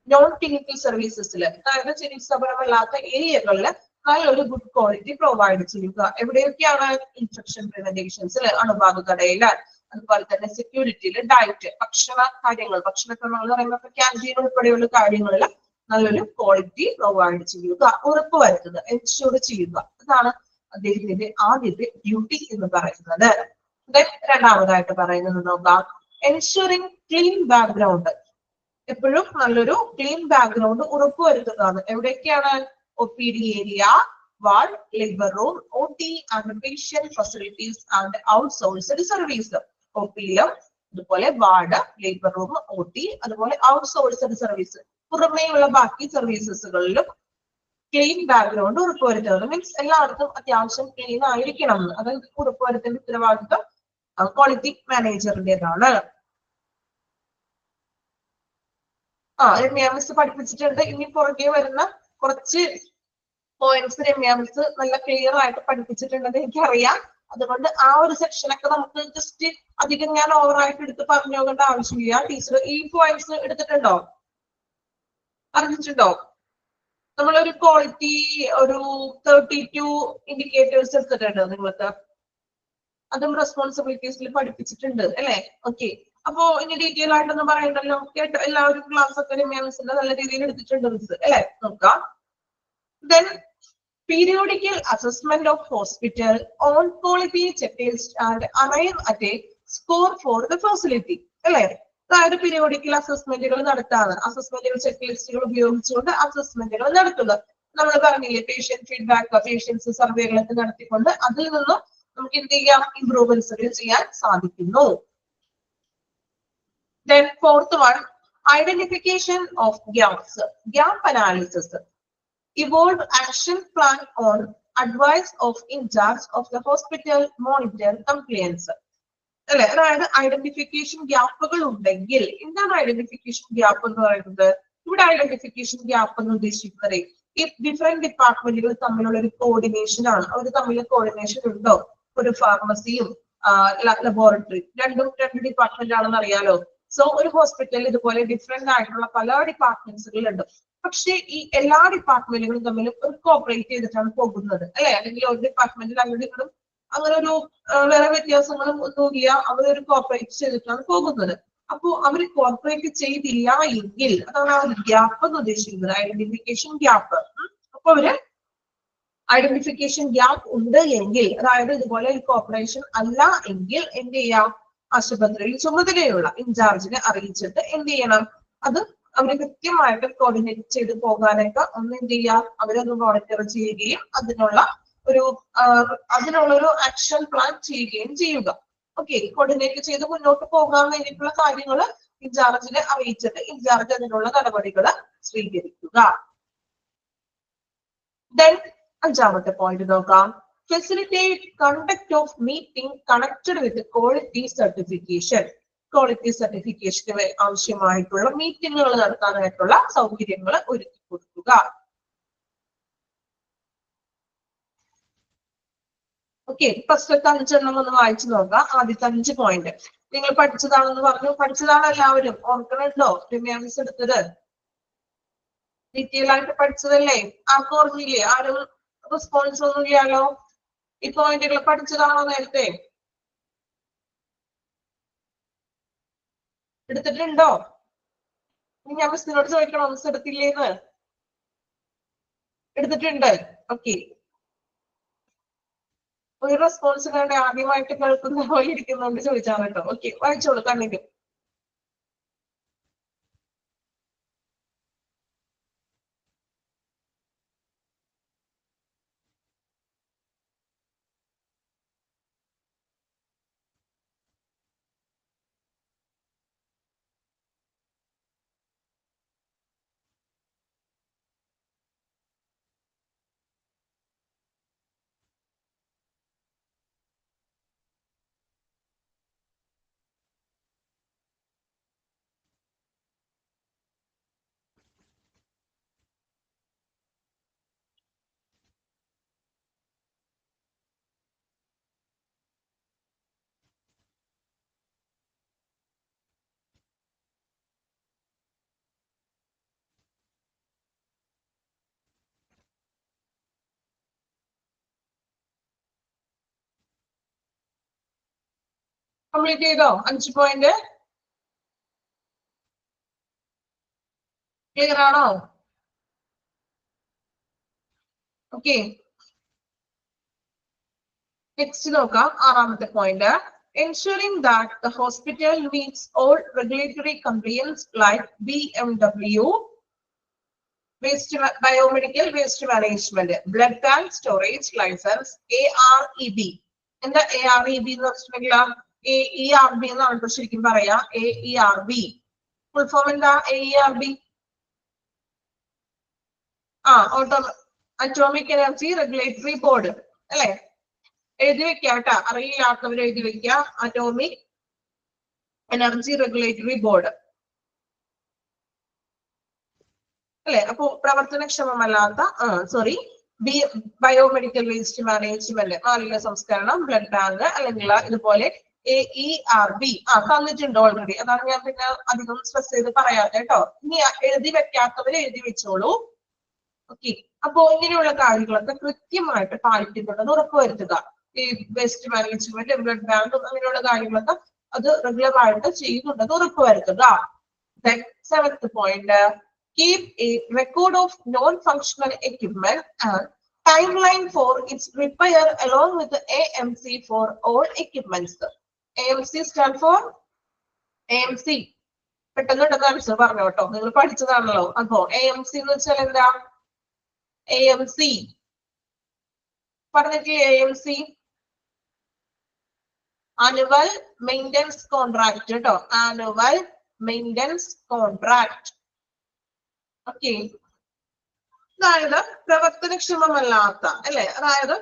S2: നോൺ ക്ലിനിക്കൽ സർവീസസിൽ, അതായത് ചികിത്സാപരമല്ലാത്ത ഏരിയകളിൽ നല്ലൊരു ഗുഡ് ക്വാളിറ്റി പ്രൊവൈഡ് ചെയ്യുക. എവിടെയൊക്കെയാണ്? ഇൻഫെക്ഷൻ പ്രിവെന്റേഷൻസിൽ, അണുബാധ തടയൽ, അതുപോലെ തന്നെ സെക്യൂരിറ്റിയിൽ, ഡയറ്റ്, ഭക്ഷണ കാര്യങ്ങൾ, ഭക്ഷണക്രമങ്ങൾ എന്ന് പറയുമ്പോൾ ക്യാൻറ്റീൻ ഉൾപ്പെടെയുള്ള കാര്യങ്ങളിൽ നല്ലൊരു ക്വാളിറ്റി പ്രൊവൈഡ് ചെയ്യുക, ഉറപ്പുവരുത്തുക, എൻഷുർ ചെയ്യുക. അതാണ് അദ്ദേഹത്തിന്റെ ആദ്യത്തെ ഡ്യൂട്ടി എന്ന് പറയുന്നത്. രണ്ടാമതായിട്ട് പറയുന്നത് നോക്കാം, എൻഷുറിങ് ക്ലീൻ ബാക്ക്ഗ്രൗണ്ട്. എപ്പോഴും നല്ലൊരു ക്ലീൻ ബാക്ക്ഗ്രൗണ്ട് ഉറപ്പുവരുത്തുന്നതാണ്. എവിടെയൊക്കെയാണ്? OPD area, ward, labour room, OT and patient facilities and outsourced service. OPയിലും അതുപോലെ വാർഡ്, ലേബർ റൂം, OT, അതുപോലെ ഔട്ട്സോഴ്സ്ഡ് സർവീസ്, പുറമേയുള്ള ബാക്കി സർവീസസുകളിലും ക്ലീൻ ബാക്ക്ഗ്രൗണ്ട് ഉറപ്പുവരുത്തുന്നത്. മീൻസ് എല്ലായിടത്തും അത്യാവശ്യം ക്ലീൻ ആയിരിക്കണം. അത് ഉറപ്പുവരുത്തേണ്ട ഉത്തരവാദിത്വം ക്വാളിറ്റി മാനേജറിന്റേതാണ്. രമ്യ മിസ് പഠിപ്പിച്ചിട്ടുണ്ട്. ഇനി പുറകെ വരുന്ന കുറച്ച് പോയിന്റ്സ് രമ്യ മിസ് നല്ല ക്ലിയർ ആയിട്ട് പഠിപ്പിച്ചിട്ടുണ്ടെന്ന് എനിക്കറിയാം. അതുകൊണ്ട് ആ ഒരു സെക്ഷനൊക്കെ നമുക്ക് ജസ്റ്റ് അധികം ഞാൻ ഓവറായിട്ട് എടുത്ത് പറഞ്ഞു നോക്കേണ്ട ആവശ്യമില്ല. ടീച്ചർ ഈ പോയിന്റ്സ് എടുത്തിട്ടുണ്ടോ? അറിഞ്ഞിട്ടുണ്ടോ? നമ്മളൊരു ക്വാളിറ്റി ഒരു 32 ഇൻഡിക്കേറ്റേഴ്സ് എടുത്തിട്ടുണ്ട് നിങ്ങൾക്ക്. അതും റെസ്പോൺസിബിലിറ്റീസിൽ പഠിപ്പിച്ചിട്ടുണ്ട് അല്ലെ? ഓക്കെ, അപ്പോ ഇനി ഡീറ്റെയിൽ ആയിട്ടൊന്നും പറയണ്ടല്ലോ. കേട്ടോ, എല്ലാവരും ക്ലാസ് ഒക്കെ രമ്യാമിസിന്റെ നല്ല രീതിയിൽ എടുത്തിട്ടുണ്ട് മിസ് അല്ലെ? നോക്കാം. Then periodical assessment of hospital on quality checklist and arrive at a score for the facility. അല്ലെ? അതായത് പീരിയോഡിക്കൽ അസസ്മെന്റുകൾ നടത്താണ്. അസസ്മെന്റുകൾ ചെക്ക് ലിസ്റ്റുകൾ ഉപയോഗിച്ചുകൊണ്ട് അസസ്മെന്റുകൾ നടത്തുക. നമ്മൾ പറഞ്ഞില്ലേ, പേഷ്യന്റ് ഫീഡ്ബാക്ക്, പേഷ്യൻസ് സർവേകളൊക്കെ നടത്തിക്കൊണ്ട് അതിൽ നിന്നും നമുക്ക് എന്ത് ചെയ്യാം? ഇംപ്രൂവ്മെന്റ്സുകൾ ചെയ്യാൻ സാധിക്കുന്നു. Then fourth one, identification of gaps, gap analysis, evolve action plan on advice of in charge of the hospital, monitor compliance. അല്ലെ, അതായത് ഐഡന്റിഫിക്കേഷൻ ഗ്യാപ്പുകൾ ഉണ്ടെങ്കിൽ, എന്താണ് ഐഡന്റിഫിക്കേഷൻ ഗ്യാപ്പ് എന്ന് പറയുന്നത്? ഇവിടെ ഐഡന്റിഫിക്കേഷൻ ഗ്യാപ്പ് എന്ന് ഉദ്ദേശിക്കുന്നത് ഈ ഡിഫറെന്റ് ഡിപ്പാർട്ട്മെന്റുകൾ തമ്മിലുള്ള ഒരു കോർഡിനേഷൻ ആണ്. അവർ തമ്മിൽ കോർഡിനേഷൻ ഉണ്ടോ? ഒരു ഫാർമസിയും ലബോറട്ടറി രണ്ട് ഡിപ്പാർട്ട്മെന്റ് ആണെന്ന് അറിയാലോ. സോ ഒരു ഹോസ്പിറ്റലിൽ ഇതുപോലെ ഡിഫറെന്റ് ആയിട്ടുള്ള പല ഡിപ്പാർട്ട്മെന്റ്സുകളുണ്ട്. പക്ഷേ ഈ എല്ലാ ഡിപ്പാർട്ട്മെന്റുകളും തമ്മിൽ ഒരു കോപ്പറേറ്റ് ചെയ്തിട്ടാണ് പോകുന്നത് അല്ലെ? അല്ലെങ്കിൽ ഒരു ഡിപ്പാർട്ട്മെന്റിൽ അങ്ങോട്ടും അങ്ങനെ ഒരു വേറെ വ്യത്യാസങ്ങളും ഒന്നുമില്ല, അവരൊരു കോപ്പറേറ്റ് ചെയ്തിട്ടാണ് പോകുന്നത്. അപ്പോ അവർ കോപ്പറേറ്റ് ചെയ്തില്ല എങ്കിൽ അതാണ് ആ ഒരു ഗ്യാപ്പ് എന്ന് ഉദ്ദേശിക്കുന്നത്, ഐഡന്റിഫിക്കേഷൻ ഗ്യാപ്പ്. അപ്പൊ അവര് ഐഡന്റിഫിക്കേഷൻ ഗ്യാപ്പ് ഉണ്ട് എങ്കിൽ, അതായത് ഇതുപോലെ ഒരു കോപ്പറേഷൻ അല്ല എങ്കിൽ എന്ത് ചെയ്യാം? ആശുപത്രിയിൽ ചുമതലയുള്ള ഇൻചാർജിനെ അറിയിച്ചിട്ട് എന്ത് ചെയ്യണം? അത് അവരെ കൃത്യമായിട്ട് കോർഡിനേറ്റ് ചെയ്ത് പോകാനൊക്കെ ഒന്ന് എന്ത് ചെയ്യാം? അവരൊന്ന് മോണിറ്റർ ചെയ്യുകയും അതിനുള്ള ഒരു ആക്ഷൻ പ്ലാൻ ചെയ്യുകയും ചെയ്യുക. ഓക്കെ, കോർഡിനേറ്റ് ചെയ്ത് മുന്നോട്ട് പോകാൻ വേണ്ടിയിട്ടുള്ള കാര്യങ്ങൾ ഇൻചാർജിനെ അറിയിച്ചിട്ട് ഇൻചാർജ് അതിനുള്ള നടപടികൾ സ്വീകരിക്കുക. Then അഞ്ചാമത്തെ പോയിന്റ് നോക്കാം, facilitate conduct of meeting connected with quality certification. Quality സർട്ടിഫിക്കേഷന് ആവശ്യമായിട്ടുള്ള മീറ്റിങ്ങുകൾ നടത്താനായിട്ടുള്ള സൗകര്യങ്ങൾ ഒരുക്കി കൊടുക്കുക. ഓക്കെ, ഫസ്റ്റത്തെ 5 എണ്ണം ഒന്ന് വായിച്ചു നോക്കാം. ആദ്യത്തെ 5 പോയിന്റ് നിങ്ങൾ പഠിച്ചതാണെന്ന് പറഞ്ഞു. പഠിച്ചതാണ് എല്ലാവരും, ഓർക്കണുണ്ടോ? രമ്യ മിസ് എടുത്തത് ഡീറ്റെയിൽ ആയിട്ട് പഠിച്ചതല്ലേ? ആർക്കും ഓർമ്മയില്ലേ? ആരും റെസ്പോൺസ് ഒന്നും ഇല്ലാലോ? ഈ പോയിന്റുകൾ പഠിച്ചതാണോ നേരത്തെ? എടുത്തിട്ടുണ്ടോ? ഞാൻ മിസ്സിനോട് ചോദിക്കണോ? മിസ് എടുത്തില്ലേന്ന്? എടുത്തിട്ടുണ്ട്. ഓക്കെ, ഒരു റെസ്പോൺസ് വേണ്ട, ആദ്യമായിട്ട് കേൾക്കുന്ന പോലെ ഇരിക്കുന്നോണ്ട് ചോദിച്ചാൽ കേട്ടോ. ഓക്കെ, വായിച്ചോളൂ, കണ്ടിന്യൂ. കംപ്ലീറ്റ് ചെയ്തോ? 5 പോയിന്റ് ക്ലിയർ ആണോ? ഓക്കെ, നെക്സ്റ്റ് നോക്കാം. 6ാമത്തെ point. Ensuring that the hospital meets all regulatory compliance like BMW, biomedical waste management, blood bank storage license, AREB. എന്താ AREB എന്ന് വെച്ചിട്ടുണ്ടെങ്കിൽ AERB എന്നാണ് ശരിക്കും പറയാ. AERB ഫുൾ ഫോം എന്താ? AERB atomic energy regulatory board അല്ലെ? എഴുതി വെക്കാട്ടാ, അറിയില്ലാത്തവർ എഴുതി വെക്ക. അറ്റോമിക് എനർജി റെഗുലേറ്ററി ബോർഡ് അല്ലെ? അപ്പൊ പ്രവർത്തനക്ഷമമല്ലാത്ത ബയോമെഡിക്കൽ വേസ്റ്റ് മാനേജ്മെന്റ്, മാലിന്യ സംസ്കരണം, ബ്ലഡ് ബാങ്ക് അല്ലെങ്കിൽ ഇതുപോലെ AERB തന്നിട്ടുണ്ട് ഓൾറെഡി. അതാണ് ഞാൻ പിന്നെ അധികം സ്ട്രെസ് ചെയ്ത് പറയാത്ത കേട്ടോ. ഇനി എഴുതി വെക്കാത്തവര് എഴുതി വെച്ചോളൂ. ഓക്കെ, അപ്പോ ഇങ്ങനെയുള്ള കാര്യങ്ങളൊക്കെ കൃത്യമായിട്ട് പാലിക്കുന്നുണ്ടെന്ന് ഉറപ്പുവരുത്തുക. ഈ വേസ്റ്റ് മാനേജ്മെന്റ്, ബ്ലഡ് ബാങ്ക് അങ്ങനെയുള്ള കാര്യങ്ങളൊക്കെ അത് റെഗുലർ ആയിട്ട് ചെയ്യുന്നുണ്ടെന്ന് ഉറപ്പുവരുത്തുക. Then 7th point, keep a record of non-functional equipment and timeline for its repair along with the AMC for all equipments. AMC stand for AMC. പെട്ടെന്ന് ആൻസർ പറഞ്ഞു കേട്ടോ, നിങ്ങൾ പഠിച്ചതാണല്ലോ. അപ്പോ AMC എന്ന് വെച്ചാൽ എന്താ? AMC പറഞ്ഞിട്ടില്ലേ? AMC ആനുവൽ മെയിൻ്റെനൻസ് കോൺട്രാക്ട് കേട്ടോ, ആനുവൽ മെയിൻ്റെനൻസ് കോൺട്രാക്ട്. ഓക്കെ, അതായത് പ്രവർത്തനക്ഷമമല്ലാത്ത അല്ലെ, അതായത്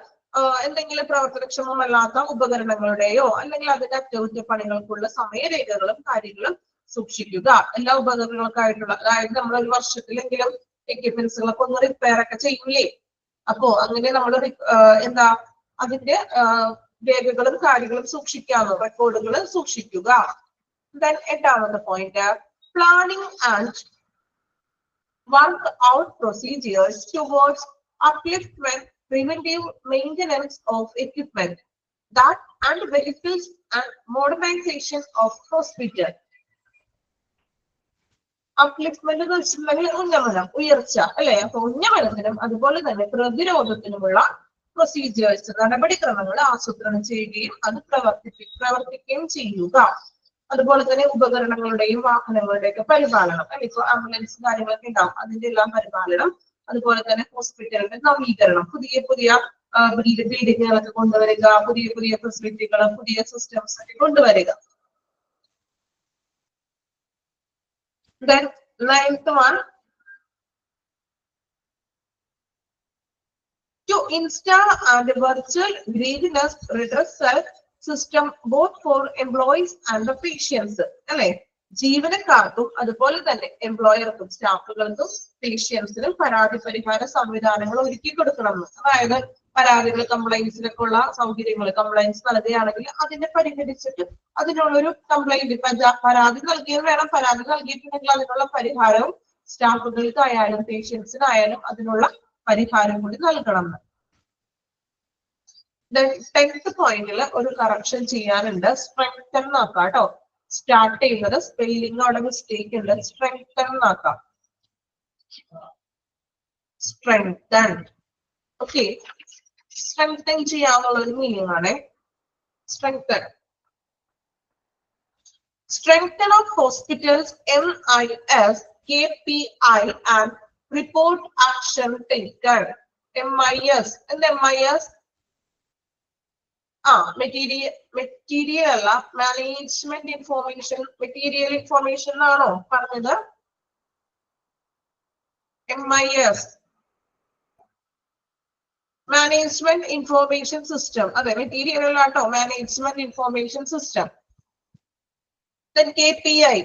S2: എന്തെങ്കിലും പ്രവർത്തനക്ഷമമല്ലാത്ത ഉപകരണങ്ങളുടെയോ അല്ലെങ്കിൽ അതിന്റെ അറ്റകുറ്റപ്പണികൾക്കുള്ള സമയരേഖകളും കാര്യങ്ങളും സൂക്ഷിക്കുക. എല്ലാ ഉപകരണങ്ങൾക്കായിട്ടുള്ള, അതായത് നമ്മൾ ഒരു വർഷത്തിലെങ്കിലും എക്യുപ്മെന്റ്സുകളൊക്കെ ഒന്ന് റിപ്പയർ ഒക്കെ ചെയ്യൂലേ, അപ്പോ അങ്ങനെ നമ്മൾ എന്താ അതിന്റെ രേഖകളും കാര്യങ്ങളും സൂക്ഷിക്കാമോ, റെക്കോർഡുകൾ സൂക്ഷിക്കുക. Then 8ാമത്തെ point, planning and work out procedures towards upliftment, preventive maintenance of equipment that and vehicles and modernization of hospital. Upliftment എന്ന് വെച്ചിട്ടുണ്ടെങ്കിൽ ഉന്നമനം, ഉയർച്ച അല്ലെ? അപ്പൊ ഉന്നമനത്തിനും അതുപോലെ തന്നെ പ്രതിരോധത്തിനുമുള്ള പ്രൊസീജിയേഴ്സ്, നടപടിക്രമങ്ങൾ ആസൂത്രണം ചെയ്യുകയും അത് പ്രവർത്തിക്കുകയും ചെയ്യുക. അതുപോലെ തന്നെ ഉപകരണങ്ങളുടെയും വാഹനങ്ങളുടെയും ഒക്കെ പരിപാലനം അല്ലെ? ഇപ്പൊ ആംബുലൻസ് കാര്യങ്ങളൊക്കെ ഉണ്ടാവും, അതിന്റെ എല്ലാം പരിപാലനം. അതുപോലെ തന്നെ ഹോസ്പിറ്റലിന്റെ നവീകരണം, പുതിയ ബിൽഡിങ്ങുകളൊക്കെ കൊണ്ടുവരിക, പുതിയ ഫെസിലിറ്റികൾ, പുതിയ സിസ്റ്റംസ് ഒക്കെ കൊണ്ടുവരിക. Then 9th one, to install a virtual grievance redressal system both for employees and the patients അല്ലെ? ജീവനക്കാർക്കും അതുപോലെ തന്നെ എംപ്ലോയർക്കും, സ്റ്റാഫുകൾക്കും പേഷ്യൻസിനും പരാതി പരിഹാര സംവിധാനങ്ങൾ ഒരുക്കി കൊടുക്കണം. അതായത് പരാതികൾ, കംപ്ലൈൻസിനൊക്കെ ഉള്ള സൗകര്യങ്ങൾ, കംപ്ലൈൻസ് നൽകുകയാണെങ്കിൽ അതിനെ പരിഹരിച്ചിട്ട് അതിനുള്ളൊരു കംപ്ലൈന്റ് പരാതി നൽകിയത് വേണം. പരാതി നൽകിയിട്ടുണ്ടെങ്കിൽ അതിനുള്ള പരിഹാരവും സ്റ്റാഫുകൾക്കായാലും പേഷ്യൻസിനായാലും അതിനുള്ള പരിഹാരം കൂടി നൽകണം. 10th പോയിന്റിൽ ഒരു കറക്ഷൻ ചെയ്യാനുണ്ട്. സ്ട്രെങ്തൻ ആക്കാം കേട്ടോ. സ്റ്റാർട്ട് ചെയ്യുന്നത് സ്പെല്ലിംഗ് അവിടെ മിസ്റ്റേക്ക് ഉണ്ട്. സ്ട്രെങ്തൻ ആക്കാം. സ്ട്രെങ്തൻ. ഓക്കെ, സ്ട്രെങ്തൻ ചെയ്യാനുള്ള ഒരു മീനിങ് ആണ് strengthen. Strengthen of hospitals, MIS, KPI and report action taken. MIS and MIS material അല്ല, മാനേജ്മെന്റ് ഇൻഫോർമേഷൻ, മെറ്റീരിയൽ ഇൻഫോർമേഷൻ ആണോ പറഞ്ഞത്? MIS management information system. അതെ, മെറ്റീരിയൽ അല്ല കേട്ടോ, management information system. Then KPI,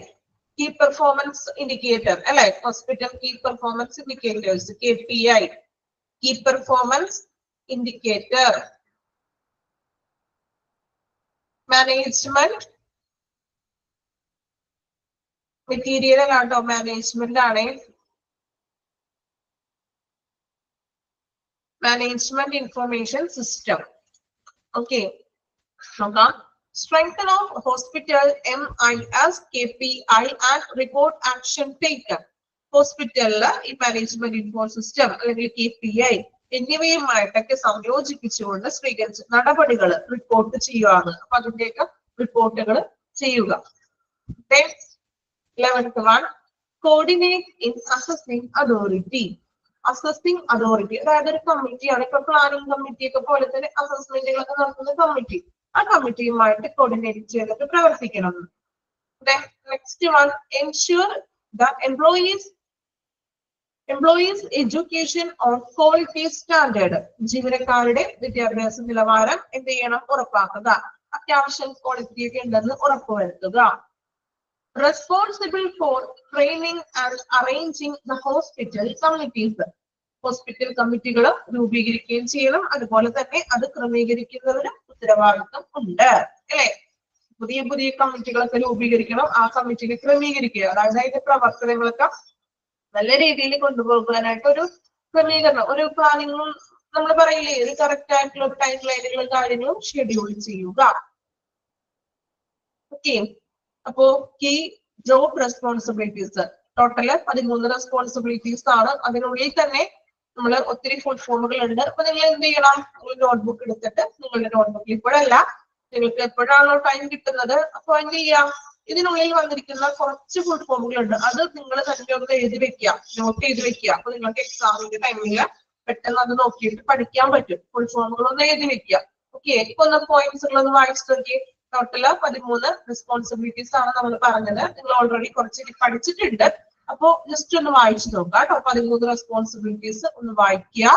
S2: key performance indicator അല്ലെ? Hospital key performance indicators, KPI, key performance indicator. Management material ആണോ? Management ആണ്. Management information system. Okay, നോക്കാം. Strengthen of hospital MIS, KPI and report action taken. ഹോസ്പിറ്റലില് ഈ management info system അല്ലെങ്കിൽ KPI എന്നിവയുമായിട്ടൊക്കെ സംയോജിപ്പിച്ചുകൊണ്ട് സ്വീകരിച്ച നടപടികൾ report ചെയ്യുകയാണ്. അപ്പൊ അതിന്റെയൊക്കെ റിപ്പോർട്ടുകൾ ചെയ്യുക. 11th one, coordinate in assessing authority. Assessing authority, അതായത് ഒരു കമ്മിറ്റിയാണ്. ഇപ്പൊ പ്ലാനിംഗ് കമ്മിറ്റി ഒക്കെ പോലെ തന്നെ അസസ്മെന്റുകളൊക്കെ നടത്തുന്ന കമ്മിറ്റി, ആ കമ്മിറ്റിയുമായിട്ട് കോർഡിനേറ്റ് ചെയ്തിട്ട് പ്രവർത്തിക്കണം. Next one, ensure the employees education on quality standard. ജീവനക്കാരുടെ വിദ്യാഭ്യാസ നിലവാരം എന്ത് ചെയ്യണം? ഉറപ്പാക്കുക. അത്യാവശ്യം ക്വാളിറ്റി ഒക്കെ ഉണ്ടെന്ന് ഉറപ്പുവരുത്തുക. Responsible for training and arranging the hospital committees. Hospital കമ്മിറ്റികൾ രൂപീകരിക്കുകയും ചെയ്യണം, അതുപോലെ തന്നെ അത് ക്രമീകരിക്കുന്നതിന് ഉത്തരവാദിത്വം ഉണ്ട്, അല്ലെ? പുതിയ പുതിയ കമ്മിറ്റികളൊക്കെ രൂപീകരിക്കണം, ആ കമ്മിറ്റികൾ ക്രമീകരിക്കുക, അതായത് അതിന്റെ പ്രവർത്തനങ്ങളൊക്കെ നല്ല രീതിയിൽ കൊണ്ടുപോകാനായിട്ട് ഒരു ക്രമീകരണം, ഒരു പ്ലാനിങ്ങും നമ്മൾ പറയില്ലേ, ഒരു കറക്റ്റ് ആയിട്ടുള്ള ഒരു ടൈം ലൈനുകളും കാര്യങ്ങളും ഷെഡ്യൂൾ ചെയ്യുക. ഓക്കെ, അപ്പോ key job responsibilities total 13 responsibilities ആണ്. അതിനുള്ളിൽ തന്നെ നമ്മൾ ഒത്തിരി ഫുൾ ഫോമുകൾ ഉണ്ട്. അപ്പൊ നിങ്ങൾ എന്ത് ചെയ്യണം? നിങ്ങൾ നോട്ട്ബുക്ക് എടുത്തിട്ട് നിങ്ങളുടെ നോട്ട്ബുക്കിൽ ഇപ്പോഴല്ല, നിങ്ങൾക്ക് എപ്പോഴാണോ ടൈം കിട്ടുന്നത് അപ്പൊ എന്ത് ചെയ്യാം, ഇതിനുള്ളിൽ വന്നിരിക്കുന്ന കുറച്ച് ഫുൾ ഫോമുകൾ ഉണ്ട്, അത് നിങ്ങൾ തന്നെ ഒന്ന് എഴുതി വെക്കുക, നോട്ട് ചെയ്ത് വെക്കുക. അപ്പൊ നിങ്ങൾക്ക് എക്സാമിന്റെ ടൈമിൽ പെട്ടെന്ന് അത് നോക്കിയിട്ട് പഠിക്കാൻ പറ്റും. ഫുൾ ഫോമുകൾ ഒന്ന് എഴുതി വെക്കുക. ഓക്കെ, ഇപ്പൊ ഒന്ന് പോയിന്റ്സുകളൊന്ന് വായിച്ചു നോക്കി. ടോട്ടല് 13 റെസ്പോൺസിബിലിറ്റീസ് ആണ് നമ്മൾ പറഞ്ഞത്. നിങ്ങൾ ഓൾറെഡി കുറച്ച് പഠിച്ചിട്ടുണ്ട്, അപ്പോ ജസ്റ്റ് ഒന്ന് വായിച്ചു നോക്കുക കേട്ടോ. 13 റെസ്പോൺസിബിലിറ്റീസ് ഒന്ന് വായിക്കുക.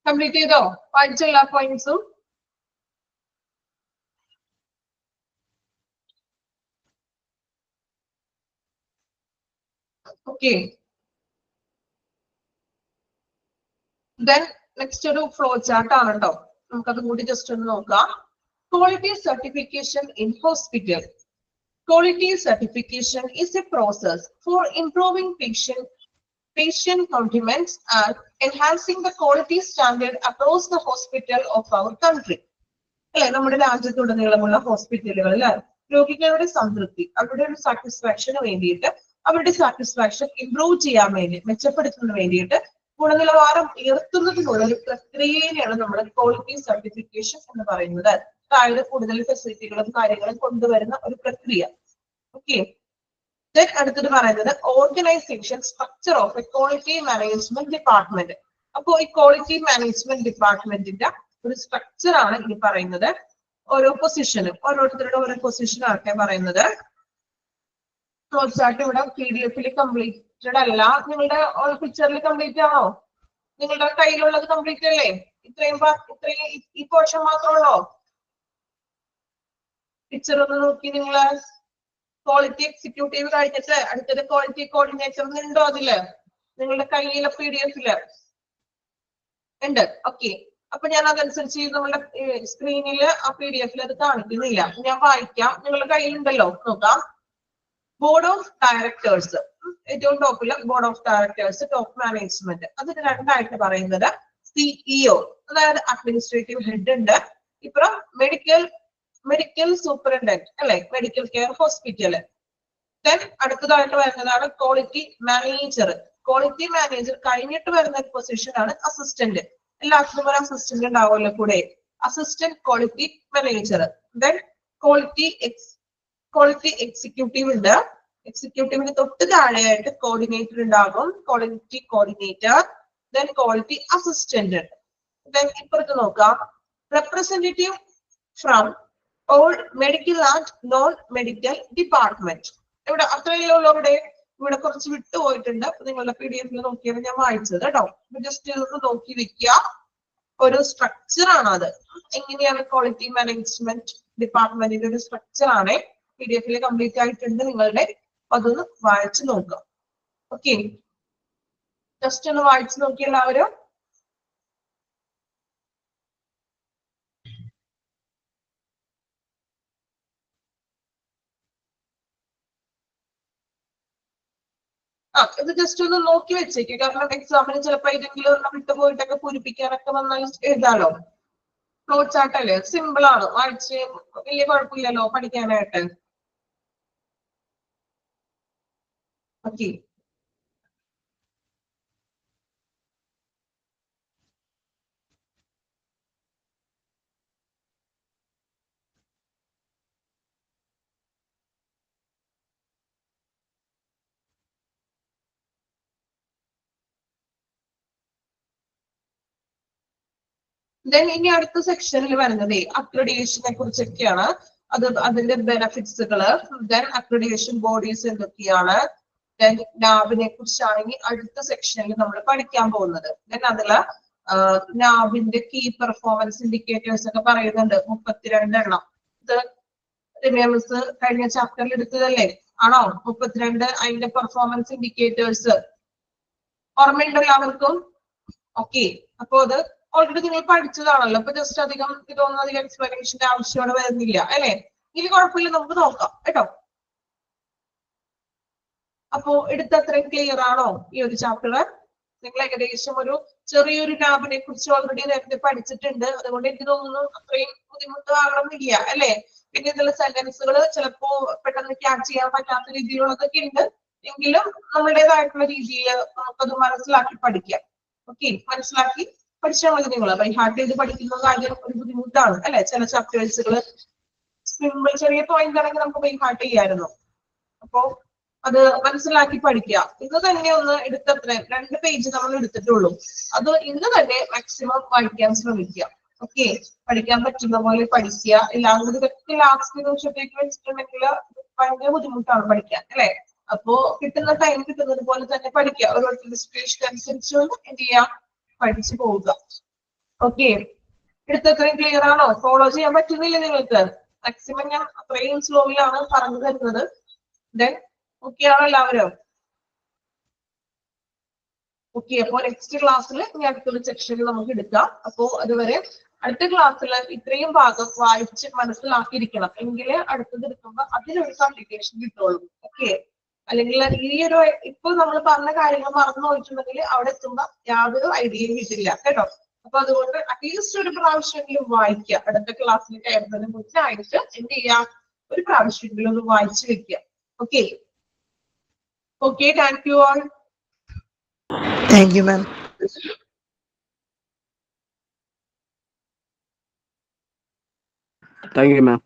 S2: കംപ്ലീറ്റ് ചെയ്തോ? വായിച്ച എല്ലാ പോയിന്റ്സും? ഓക്കെ, ദെൻ നെക്സ്റ്റ് ഒരു ഫ്ലോ ചാർട്ട് ആണ് കേട്ടോ. നമുക്കത് കൂടി ജസ്റ്റ് ഒന്ന് നോക്കാം. Quality certification in hospital. Quality certification is a process for improving patient compliments and enhancing the quality standard across the hospital of our country. അല്ലെ, നമ്മുടെ രാജ്യത്തുടനീളമുള്ള ഹോസ്പിറ്റലുകളിൽ രോഗികളുടെ സംതൃപ്തി, അവരുടെ ഒരു സാറ്റിസ്ഫാക്ഷന് വേണ്ടിയിട്ട്, അവരുടെ സാറ്റിസ്ഫാക്ഷൻ ഇംപ്രൂവ് ചെയ്യാൻ വേണ്ടി, മെച്ചപ്പെടുത്തുന്നതിന് വേണ്ടിയിട്ട് ഗുണനിലവാരം ഉയർത്തുന്നതിനുള്ള ഒരു പ്രക്രിയയാണ് നമ്മൾ ക്വാളിറ്റി സർട്ടിഫിക്കേഷൻ എന്ന് പറയുന്നത്. അതായത് കൂടുതൽ ഫെസിലിറ്റികളും കാര്യങ്ങളും കൊണ്ടുവരുന്ന ഒരു പ്രക്രിയ. ഓക്കെ, അടുത്തത് പറയുന്നത് organisation structure of A quality management department. അപ്പോ ഈ ക്വാളിറ്റി മാനേജ്മെന്റ് ഡിപ്പാർട്ട്മെന്റിന്റെ ഒരു സ്ട്രക്ചർ ആണ് ഇനി പറയുന്നത്. ഓരോ പൊസിഷനും, ഓരോരുത്തരുടെ ഓരോ പൊസിഷൻ ആകട്ടെ പറയുന്നത്. ഫ്ലോ ചാർട്ട് ഇവിടെ PDF കംപ്ലീറ്റഡ് അല്ല, നിങ്ങളുടെ പിക്ചറിൽ കംപ്ലീറ്റ് ആണോ? നിങ്ങളുടെ കയ്യിലുള്ളത് കംപ്ലീറ്റ് അല്ലേ? ഇത്രയും ഈ പോർഷൻ മാത്രമുള്ളോ? പിക്ചർ ഒന്ന് നോക്കി നിങ്ങള്. ക്വാളിറ്റി എക്സിക്യൂട്ടീവ് കഴിഞ്ഞിട്ട് അടുത്തത് ക്വാളിറ്റി കോർഡിനേറ്റർ ഉണ്ടോ അതില്? നിങ്ങളുടെ കയ്യിലെ PDF-ല് ഉണ്ട്. ഓക്കെ, അപ്പൊ ഞാൻ അതനുസരിച്ച് നമ്മുടെ സ്ക്രീനിൽ ആ PDF-ൽ അത് കാണിക്കുന്നില്ല. ഞാൻ വായിക്കാം. നിങ്ങളുടെ കയ്യിലുണ്ടല്ലോ, നോക്കാം. ബോർഡ് ഓഫ് ഡയറക്ടേഴ്സ്, ഏറ്റവും ടോപ്പില് board of directors, top management. അതിന് രണ്ടായിട്ട് പറയുന്നത് CEO, അതായത് അഡ്മിനിസ്ട്രേറ്റീവ് ഹെഡ് ഉണ്ട്. ഇപ്പുറം മെഡിക്കൽ സൂപ്രണ്ടന്റ് അല്ലെ, മെഡിക്കൽ കെയർ ഹോസ്പിറ്റൽ. ദെൻ അടുത്തതായിട്ട് വരുന്നതാണ് ക്വാളിറ്റി മാനേജർ. ക്വാളിറ്റി മാനേജർ കഴിഞ്ഞിട്ട് വരുന്ന ഒരു പൊസിഷൻ ആണ് അസിസ്റ്റന്റ്. എല്ലാത്തിനും ഒരു അസിസ്റ്റന്റ് ഉണ്ടാവുമല്ലോ കൂടെ, assistant quality manager. Then quality executive ഉണ്ട്. എക്സിക്യൂട്ടീവിന് തൊട്ട് താഴെയായിട്ട് കോർഡിനേറ്റർ ഉണ്ടാകും, quality coordinator. Then quality assistant. Then ഇപ്പുറത്ത് നോക്കാം, representative from all medical and non medical department. ഇവിടെ അത്രയേ ഉള്ളവരുടെ ഇവിടെ കുറച്ച് വിട്ടുപോയിട്ടുണ്ട്. നിങ്ങളുടെ PDF-ൽ നോക്കിയാണ് ഞാൻ വായിച്ചത് കേട്ടോ. ജസ്റ്റ് ഇതൊന്ന് നോക്കി വെക്കുക. ഒരു സ്ട്രക്ചർ ആണ് അത്. എങ്ങനെയാണ് ക്വാളിറ്റി മാനേജ്മെന്റ് ഡിപ്പാർട്ട്മെന്റിന്റെ ഒരു സ്ട്രക്ചർ ആണ്. PDF-ൽ കംപ്ലീറ്റ് ആയിട്ടുണ്ട് നിങ്ങളുടെ. അതൊന്ന് വായിച്ചു നോക്കുക. ഓക്കെ, ജസ്റ്റ് ഒന്ന് വായിച്ചു നോക്കി എല്ലാവരും. ഇത് ജസ്റ്റ് ഒന്ന് നോക്കി വെച്ചേക്ക്. കാരണം എക്സാമിന് ചിലപ്പോ ഏതെങ്കിലും ഒന്ന് വിട്ടുപോയിട്ടൊക്കെ പൂരിപ്പിക്കാനൊക്കെ വന്നാൽ എഴുതാലോ. ഫ്ലോ ചാർട്ട് അല്ലേ, സിമ്പിൾ ആണ്, വായിച്ച് വലിയ കുഴപ്പമില്ലല്ലോ പഠിക്കാനായിട്ട്. ഓക്കെ, ദെൻ ഇനി അടുത്ത സെക്ഷനിൽ വരുന്നത് അക്രഡിറ്റേഷനെ കുറിച്ചൊക്കെയാണ്. അതിന്റെ ബെനഫിറ്റ്സുകള്, ദെൻ അക്രഡിറ്റേഷൻ ബോഡീസ് എന്തൊക്കെയാണ്, ദെൻ നാബിനെ കുറിച്ചാണെങ്കിൽ അടുത്ത സെക്ഷനിൽ നമ്മൾ പഠിക്കാൻ പോകുന്നത്. ദെൻ അതില് നാബിന്റെ കീ പെർഫോമൻസ് ഇൻഡിക്കേറ്റേഴ്സ് ഒക്കെ പറയുന്നുണ്ട്, 32 എണ്ണം. ഇത് റിമേഴ്സ് കഴിഞ്ഞ ചാപ്റ്ററിൽ എടുത്തതല്ലേ, ആണോ? 32 അതിന്റെ പെർഫോമൻസ് ഇൻഡിക്കേറ്റേഴ്സ് ഓർമ്മയുണ്ടല്ലോ എല്ലാവർക്കും? ഓക്കെ, അപ്പൊ അത് ഓൾറെഡി നിങ്ങൾ പഠിച്ചതാണല്ലോ. അപ്പൊ ജസ്റ്റ് അധികം ഇതൊന്നും അധികം എക്സ്പ്ലനേഷന്റെ ആവശ്യമോടെ വരുന്നില്ല അല്ലെ. ഇതിൽ കുഴപ്പമില്ല, നമുക്ക് നോക്കാം കേട്ടോ. അപ്പോ എടുത്ത അത്രയും ക്ലിയർ ആണോ ഈ ഒരു ചാപ്റ്റർ? നിങ്ങൾ ഏകദേശം ഒരു ചെറിയൊരു ലാബിനെ കുറിച്ച് ഓൾറെഡി നേരത്തെ പഠിച്ചിട്ടുണ്ട്. അതുകൊണ്ട് എനിക്ക് തോന്നുന്നു അത്രയും ബുദ്ധിമുട്ടാകണമെന്നില്ല അല്ലെ. പിന്നെ ഇതിലുള്ള സെന്റൻസുകൾ ചിലപ്പോ പെട്ടെന്ന് ക്യാച്ച് ചെയ്യാൻ പറ്റാത്ത രീതിയിലുള്ളതൊക്കെ ഉണ്ട്. എങ്കിലും നമ്മുടേതായിട്ടുള്ള രീതിയിൽ നമുക്കത് മനസ്സിലാക്കി പഠിക്കാം. ഓക്കെ, മനസ്സിലാക്കി പഠിച്ചാൽ മതി. നിങ്ങൾ ബൈ ഹാർട്ട് ചെയ്ത് പഠിക്കുന്ന കാര്യം ഒരു ബുദ്ധിമുട്ടാണ് അല്ലെ. ചില ചാപ്റ്റേഴ്സുകൾ സിമ്പിൾ ചെറിയ പോയിന്റ് ആണെങ്കിൽ നമുക്ക് ബൈ ഹാർട്ട് ചെയ്യായിരുന്നു. അപ്പോ അത് മനസ്സിലാക്കി പഠിക്കുക. ഇന്ന് തന്നെ ഒന്ന് എടുത്തത്ര 2 പേജ് നമ്മൾ എടുത്തിട്ടുള്ളൂ. അത് ഇന്ന് തന്നെ മാക്സിമം വായിക്കാൻ ശ്രമിക്കുക. ഓക്കെ, പഠിക്കാൻ പറ്റുന്ന പോലെ പഠിക്കുക. എല്ലാം കൂടി ഇതൊക്കെ ലാസ്റ്റ് നിമിഷത്തേക്ക് വെച്ചിട്ടുണ്ടെങ്കിൽ ഭയങ്കര ബുദ്ധിമുട്ടാണ് പഠിക്കാൻ അല്ലെ. അപ്പോ കിട്ടുന്ന ടൈം കിട്ടുന്നത് പോലെ തന്നെ പഠിക്കുക. ഓരോരുത്തരുടെ സിറ്റുവേഷൻ അനുസരിച്ച് എന്ത് ചെയ്യാം, പഠിച്ചു പോവുക. ഓക്കെ, എടുത്തത്രയും ക്ലിയർ ആണോ? ഫോളോ ചെയ്യാൻ പറ്റുന്നില്ല നിങ്ങൾക്ക്? മാക്സിമം ഞാൻ അത്രയും സ്ലോയിലാണ് പറഞ്ഞു തരുന്നത്. ദെൻ ഓക്കെ ആണോ എല്ലാവരും? ഓക്കെ, അപ്പോ നെക്സ്റ്റ് ക്ലാസ്സിൽ ഇനി അടുത്തൊരു സെക്ഷനിൽ നമുക്ക് എടുക്കാം. അപ്പോ അതുവരെ അടുത്ത ക്ലാസ്സിൽ ഇത്രയും ഭാഗം വായിച്ച് മനസ്സിലാക്കിയിരിക്കണം. എങ്കിലേ അടുത്തത് എടുക്കുമ്പോൾ അതിനൊരു കമ്പ്ലിക്കേഷൻ കിട്ടുള്ളൂ. ഓക്കെ, അല്ലെങ്കിൽ ഈ ഒരു ഇപ്പൊ നമ്മൾ പറഞ്ഞ കാര്യങ്ങൾ മറന്നു പോയിട്ടുണ്ടെങ്കിൽ അവിടെ എത്തുമ്പോൾ യാതൊരു ഐഡിയയും കിട്ടില്ല കേട്ടോ. അപ്പൊ അതുകൊണ്ട് അറ്റ്ലീസ്റ്റ് ഒരു പ്രാവശ്യമെങ്കിലും വായിക്കുക. അടുത്ത ക്ലാസ്സിൽ കയറുന്നതിന് മുന്നായിട്ട് എന്ത് ചെയ്യാം, ഒരു പ്രാവശ്യമെങ്കിലും ഒന്ന് വായിച്ചു വെക്കുക. Okay, okay, thank you all.
S3: Thank you, ma'am.
S1: Thank you, ma'am.